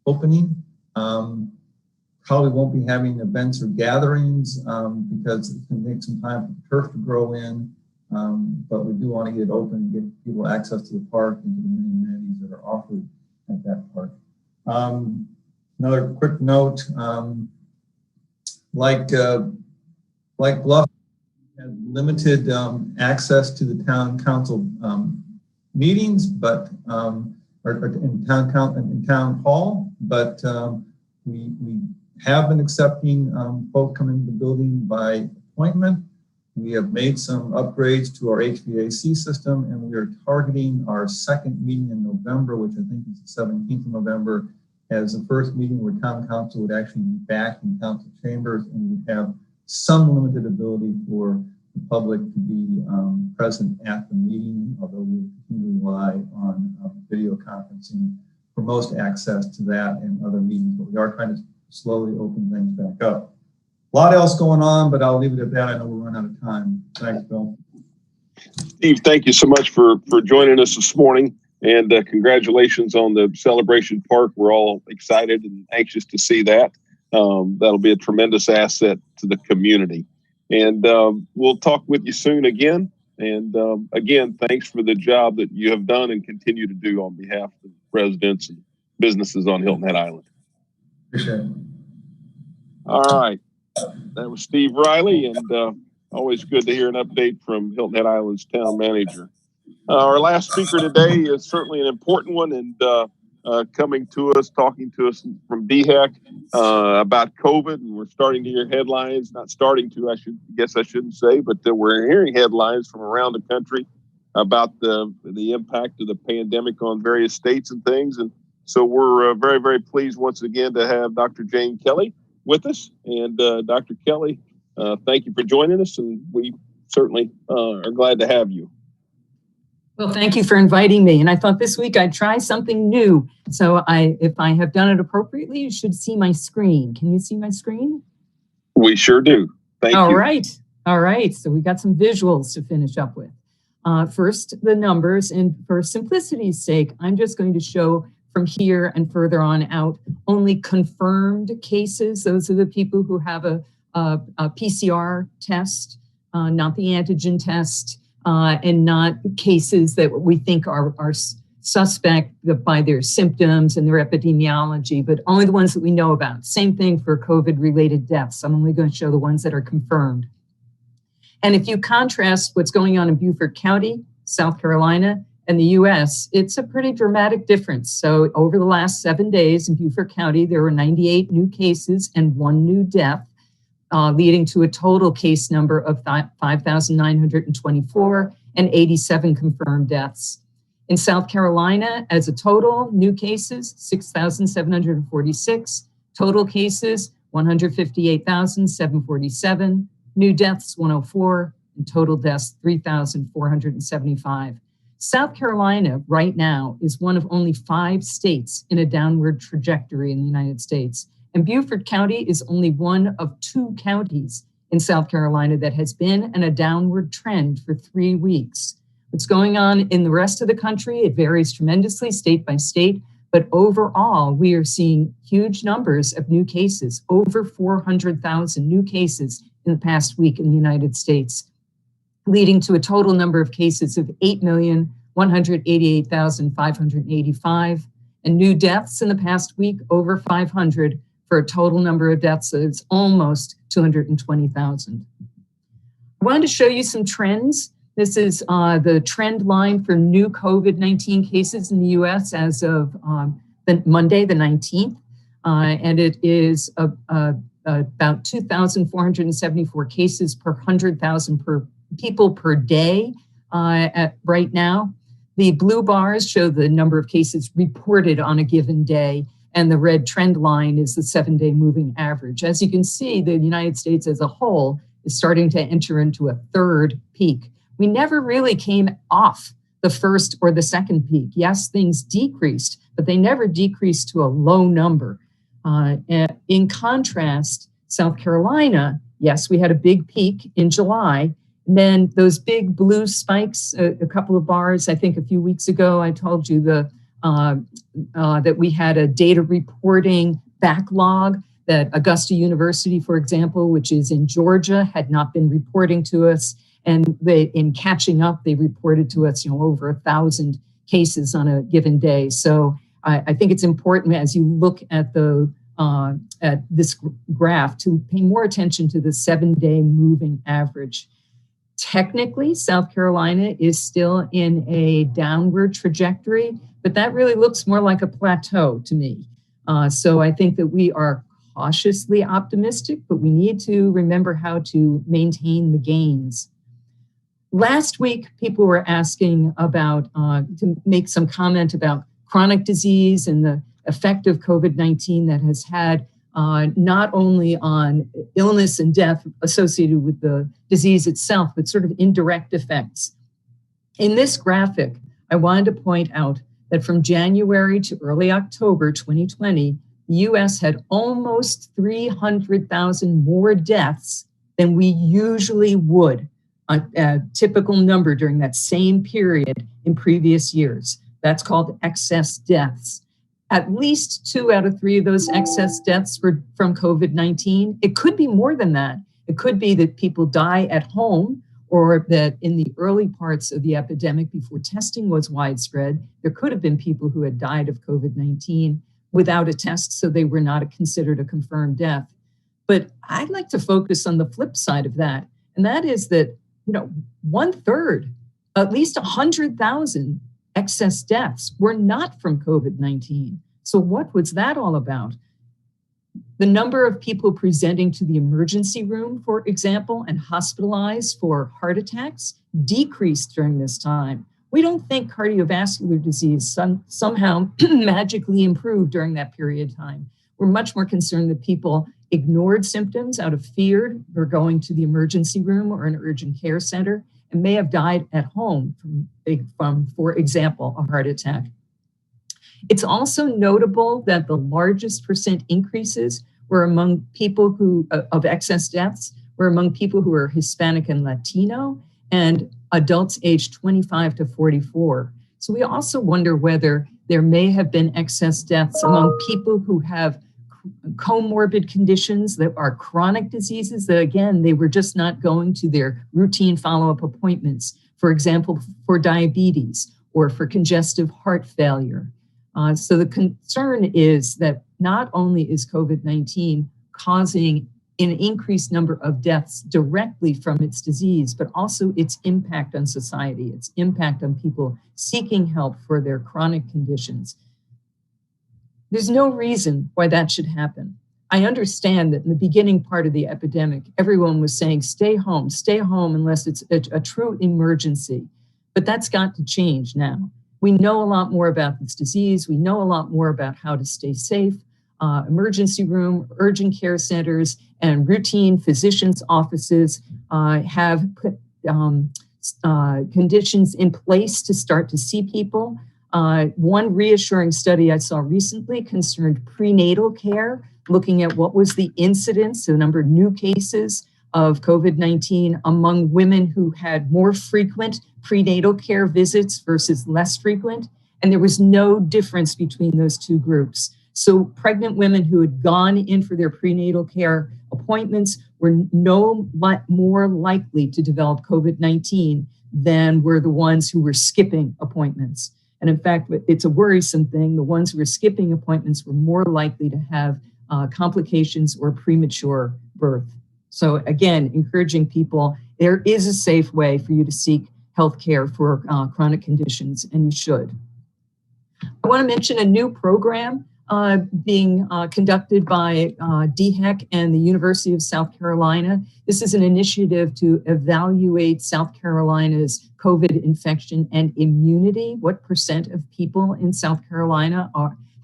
opening. Probably won't be having events or gatherings because it's going to take some time for the turf to grow in but we do want to get it open and give people access to the park and to the many amenities that are offered at that park. Another quick note, like Bluff has limited access to the town council meetings, but or in town hall, but we have been accepting folks coming into the building by appointment. We have made some upgrades to our HVAC system, and we are targeting our second meeting in November, which I think is the 17th of November, as the first meeting where town council would actually be back in council chambers, and we have some limited ability for the public to be present at the meeting, although we continue to rely on video conferencing for most access to that and other meetings, but we are trying to slowly open things back up. A lot else going on, but I'll leave it at that. I know we're running out of time. Thanks, Bill. Steve, thank you so much for joining us this morning, and congratulations on the Celebration Park. We're all excited and anxious to see that. That'll be a tremendous asset to the community. And we'll talk with you soon again. And again, thanks for the job that you have done and continue to do on behalf of residents and businesses on Hilton Head Island. Appreciate it. All right. That was Steve Riley, and always good to hear an update from Hilton Head Island's town manager. Our last speaker today is certainly an important one, and coming to us, talking to us from DHEC about COVID, and we're starting to hear headlines, not starting to, I shouldn't say, but we're hearing headlines from around the country about the impact of the pandemic on various states and things. And so we're very, very pleased once again to have Dr. Jane Kelly with us. And Dr. Kelly, thank you for joining us, and we certainly are glad to have you. Well, thank you for inviting me. And I thought this week I'd try something new. So if I have done it appropriately, you should see my screen. Can you see my screen? We sure do. Thank you. All right. All right. So we got some visuals to finish up with. First, the numbers. And for simplicity's sake, I'm just going to show from here and further on out only confirmed cases. Those are the people who have a PCR test, not the antigen test. And not cases that we think are suspect by their symptoms and their epidemiology, but only the ones that we know about. Same thing for COVID-related deaths. I'm only going to show the ones that are confirmed. And if you contrast what's going on in Beaufort County, South Carolina, and the US, it's a pretty dramatic difference. So over the last 7 days in Beaufort County, there were 98 new cases and 1 new death. Leading to a total case number of 5,924 and 87 confirmed deaths. In South Carolina, as a total, new cases, 6,746, total cases, 158,747, new deaths, 104, and total deaths, 3,475. South Carolina right now is one of only 5 states in a downward trajectory in the United States. And Beaufort County is only one of 2 counties in South Carolina that has been in a downward trend for 3 weeks. What's going on in the rest of the country, it varies tremendously state by state, but overall, we are seeing huge numbers of new cases, over 400,000 new cases in the past week in the United States, leading to a total number of cases of 8,188,585, and new deaths in the past week, over 500, for a total number of deaths that's almost 220,000. I wanted to show you some trends. This is the trend line for new COVID-19 cases in the US as of Monday, the 19th. And it is about 2,474 cases per 100,000 people per day right now. The blue bars show the number of cases reported on a given day, and the red trend line is the 7-day moving average. As you can see, the United States as a whole is starting to enter into a 3rd peak. We never really came off the first or the second peak. Yes, things decreased, but they never decreased to a low number. In contrast, South Carolina, yes, we had a big peak in July. And then those big blue spikes, a couple of bars, I think a few weeks ago, I told you that we had a data reporting backlog that Augusta University, for example, which is in Georgia, had not been reporting to us. And in catching up, they reported to us, over 1,000 cases on a given day. So I think it's important as you look at at this graph to pay more attention to the 7-day moving average. Technically, South Carolina is still in a downward trajectory, but that really looks more like a plateau to me. So I think that we are cautiously optimistic, but we need to remember how to maintain the gains. Last week, people were asking about, to make some comment about chronic disease and the effect of COVID-19 that has had not only on illness and death associated with the disease itself, but sort of indirect effects. In this graphic, I wanted to point out that from January to early October 2020, the US had almost 300,000 more deaths than we usually would, a typical number during that same period in previous years. That's called excess deaths. At least 2 out of 3 of those excess deaths were from COVID-19. It could be more than that. It could be that people die at home, or that in the early parts of the epidemic, before testing was widespread, there could have been people who had died of COVID-19 without a test, so they were not considered a confirmed death. But I'd like to focus on the flip side of that, and that is that 1/3, at least 100,000 excess deaths were not from COVID-19. So what was that all about? The number of people presenting to the emergency room, for example, and hospitalized for heart attacks decreased during this time. We don't think cardiovascular disease somehow magically improved during that period of time. We're much more concerned that people ignored symptoms out of fear for going to the emergency room or an urgent care center, and may have died at home from, for example, a heart attack. It's also notable that the largest percent increases were among people of excess deaths were among people who are Hispanic and Latino and adults aged 25 to 44. So we also wonder whether there may have been excess deaths among people who have comorbid conditions that are chronic diseases that, again, they were just not going to their routine follow-up appointments, for example, for diabetes or for congestive heart failure. So the concern is that not only is COVID-19 causing an increased number of deaths directly from its disease, but also its impact on society, its impact on people seeking help for their chronic conditions. There's no reason why that should happen. I understand that in the beginning part of the epidemic, everyone was saying, stay home unless it's a true emergency. But that's got to change now. We know a lot more about this disease. We know a lot more about how to stay safe. Emergency room, urgent care centers, and routine physicians' offices have put conditions in place to start to see people. One reassuring study I saw recently concerned prenatal care, looking at what was the incidence, the number of new cases of COVID-19 among women who had more frequent prenatal care visits versus less frequent. And there was no difference between those two groups. So pregnant women who had gone in for their prenatal care appointments were no more likely to develop COVID-19 than were the ones who were skipping appointments. And in fact, it's a worrisome thing. The ones who were skipping appointments were more likely to have complications or premature birth. So again, encouraging people, there is a safe way for you to seek healthcare for chronic conditions, and you should. I want to mention a new program being conducted by DHEC and the University of South Carolina. This is an initiative to evaluate South Carolina's COVID infection and immunity. What percent of people in South Carolina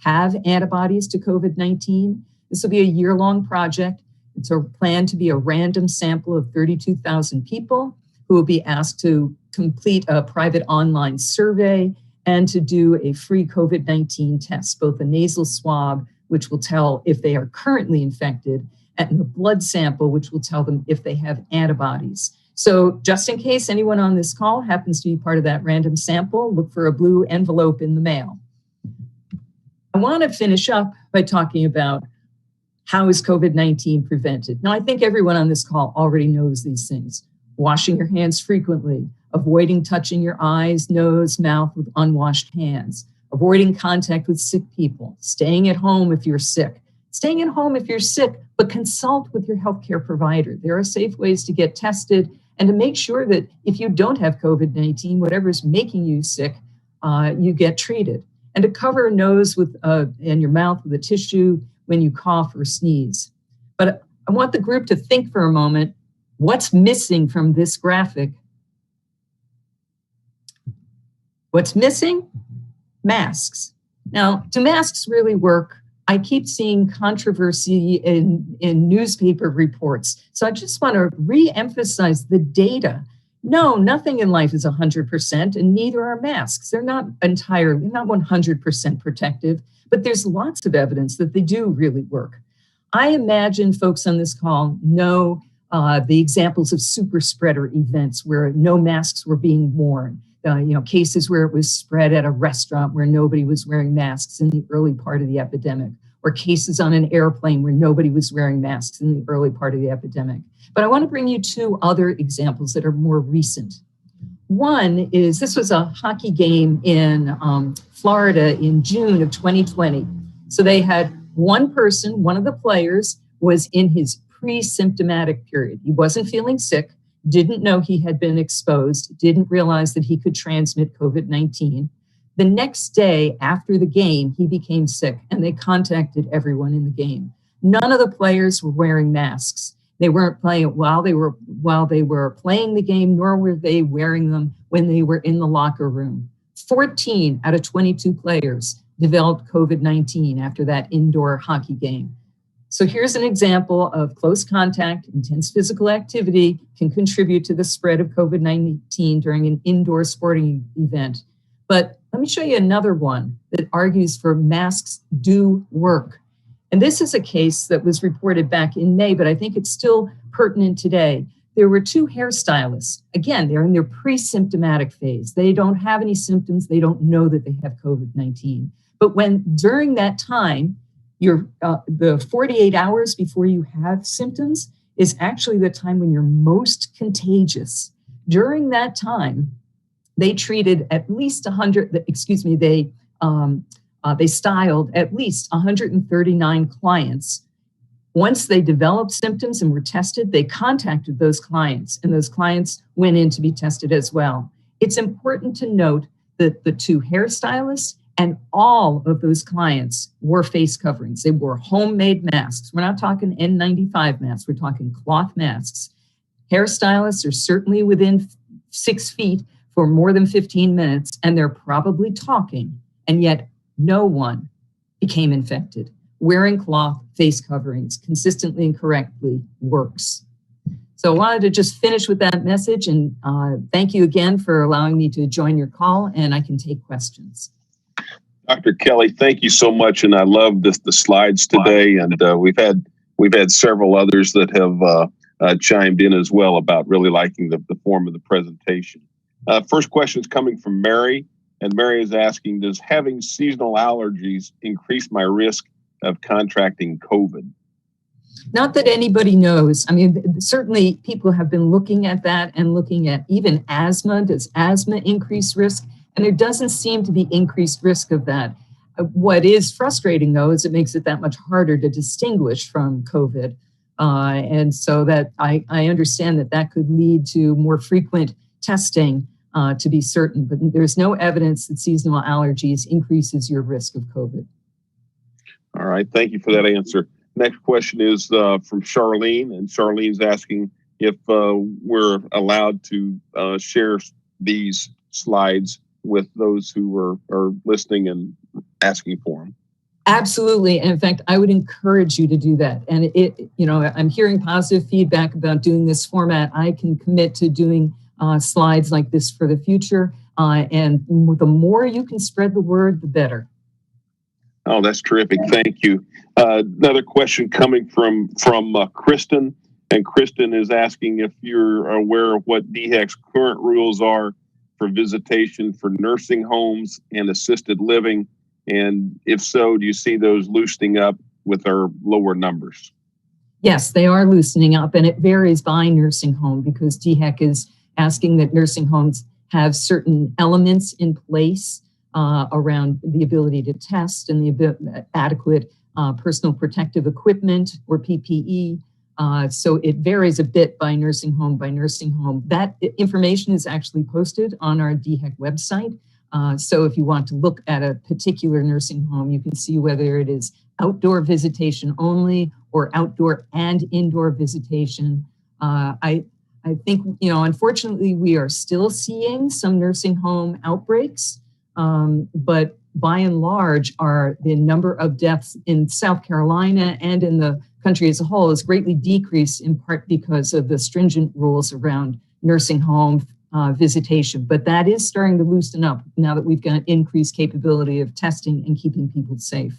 have antibodies to COVID-19? This will be a year-long project. It's planned to be a random sample of 32,000 people who will be asked to complete a private online survey and to do a free COVID-19 test, both a nasal swab, which will tell if they are currently infected, and a blood sample, which will tell them if they have antibodies. So just in case anyone on this call happens to be part of that random sample, look for a blue envelope in the mail. I want to finish up by talking about how is COVID-19 prevented. Now, I think everyone on this call already knows these things. washing your hands frequently, avoiding touching your eyes, nose, mouth with unwashed hands, avoiding contact with sick people, staying at home if you're sick. Staying at home if you're sick, but consult with your healthcare provider. There are safe ways to get tested and to make sure that if you don't have COVID-19, whatever is making you sick, you get treated. And to cover a nose with and your mouth with a tissue when you cough or sneeze. But I want the group to think for a moment, what's missing from this graphic? What's missing? Masks. Now, do masks really work? I keep seeing controversy in newspaper reports. So I just want to re-emphasize the data. No, nothing in life is 100%, and neither are masks. They're not 100% protective, but there's lots of evidence that they do really work. I imagine folks on this call know the examples of super spreader events where no masks were being worn. Cases where it was spread at a restaurant where nobody was wearing masks in the early part of the epidemic, or cases on an airplane where nobody was wearing masks in the early part of the epidemic. But I want to bring you two other examples that are more recent. One is, this was a hockey game in Florida in June of 2020. So they had one person, one of the players, was in his pre-symptomatic period. He wasn't feeling sick, didn't know he had been exposed, didn't realize that he could transmit COVID-19. The next day after the game, he became sick and they contacted everyone in the game. None of the players were wearing masks. They weren't playing while they were playing the game, nor were they wearing them when they were in the locker room. 14 out of 22 players developed COVID-19 after that indoor hockey game. So here's an example of close contact, intense physical activity can contribute to the spread of COVID-19 during an indoor sporting event. But let me show you another one that argues for masks do work. And this is a case that was reported back in May, but I think it's still pertinent today. There were two hairstylists. Again, they're in their pre-symptomatic phase. They don't have any symptoms. They don't know that they have COVID-19. But when during that time, the 48 hours before you have symptoms is actually the time when you're most contagious. During that time, they treated at least 100, they styled at least 139 clients. Once they developed symptoms and were tested, they contacted those clients, and those clients went in to be tested as well. It's important to note that the two hairstylists and all of those clients wore face coverings. They wore homemade masks. We're not talking N95 masks. We're talking cloth masks. Hairstylists are certainly within 6 feet for more than 15 minutes, and they're probably talking, and yet no one became infected. Wearing cloth face coverings consistently and correctly works. So I wanted to just finish with that message, and thank you again for allowing me to join your call, and I can take questions. Dr. Kelly, thank you so much, and I love the slides today. And we've had several others that have chimed in as well about really liking the form of the presentation. First question is coming from Mary, and Mary is asking, does having seasonal allergies increase my risk of contracting COVID? Not that anybody knows. I mean, certainly people have been looking at that and looking at even asthma. Does asthma increase risk? And there doesn't seem to be increased risk of that. What is frustrating, though, is it makes it that much harder to distinguish from COVID. And so that I understand that could lead to more frequent testing to be certain, but there's no evidence that seasonal allergies increases your risk of COVID. All right, thank you for that answer. Next question is from Charlene, and Charlene's asking if we're allowed to share these slides with those who are listening and asking for them. Absolutely. And in fact, I would encourage you to do that. And I'm hearing positive feedback about doing this format. I can commit to doing slides like this for the future. And the more you can spread the word, the better. Oh, that's terrific. Thank you. Another question coming from Kristen. And Kristen is asking if you're aware of what DHEC's current rules are for visitation for nursing homes and assisted living. And if so, do you see those loosening up with our lower numbers? Yes, they are loosening up, and it varies by nursing home because DHEC is asking that nursing homes have certain elements in place around the ability to test and the adequate personal protective equipment or PPE. So it varies a bit by nursing home by nursing home. That information is actually posted on our DHEC website. So if you want to look at a particular nursing home, you can see whether it is outdoor visitation only or outdoor and indoor visitation. I think, unfortunately, we are still seeing some nursing home outbreaks, but by and large, the number of deaths in South Carolina and in the country as a whole has greatly decreased, in part because of the stringent rules around nursing home visitation. But that is starting to loosen up now that we've got increased capability of testing and keeping people safe.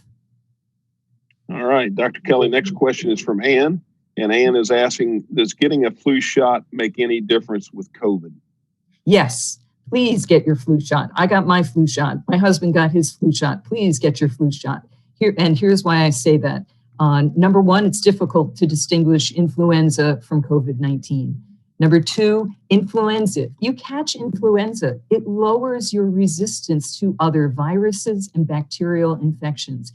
All right, Dr. Kelly, next question is from Ann. And Ann is asking, does getting a flu shot make any difference with COVID? Yes, please get your flu shot. I got my flu shot. My husband got his flu shot. Please get your flu shot. Here's why I say that. Number one, it's difficult to distinguish influenza from COVID-19. Number two, influenza. If you catch influenza, it lowers your resistance to other viruses and bacterial infections.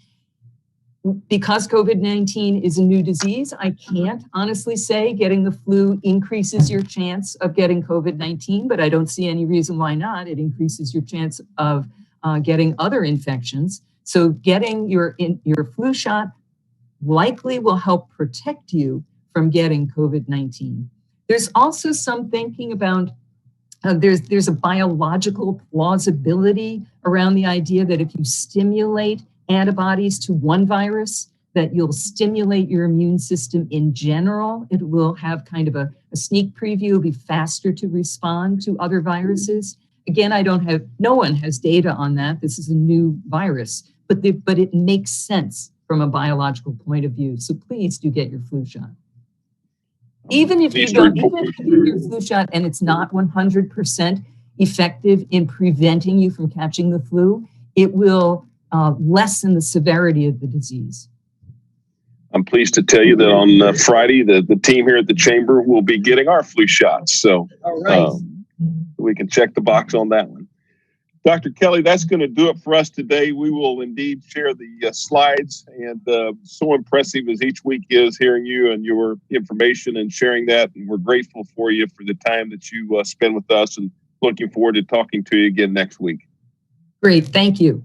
Because COVID-19 is a new disease, I can't honestly say getting the flu increases your chance of getting COVID-19, but I don't see any reason why not. It increases your chance of getting other infections. So getting your flu shot likely will help protect you from getting COVID-19. There's also some thinking about there's a biological plausibility around the idea that if you stimulate antibodies to one virus, that you'll stimulate your immune system in general. It will have kind of a sneak preview, it'll be faster to respond to other viruses. Again, no one has data on that. This is a new virus, but it makes sense from a biological point of view. So please do get your flu shot. Even if you get your flu shot and it's not 100% effective in preventing you from catching the flu, it will lessen the severity of the disease. I'm pleased to tell you that on Friday, the team here at the Chamber will be getting our flu shots. So all right. We can check the box on that one. Dr. Kelly, that's going to do it for us today. We will indeed share the slides, and so impressive as each week is hearing you and your information and sharing that. And we're grateful for you for the time that you spend with us, and looking forward to talking to you again next week. Great. Thank you.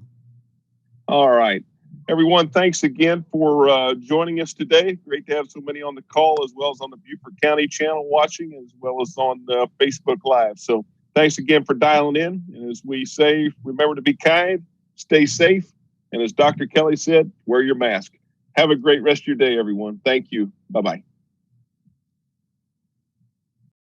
All right. Everyone, thanks again for joining us today. Great to have so many on the call, as well as on the Beaufort County channel watching, as well as on Facebook Live. So thanks again for dialing in. And as we say, remember to be kind, stay safe, and as Dr. Kelly said, wear your mask. Have a great rest of your day, everyone. Thank you. Bye-bye.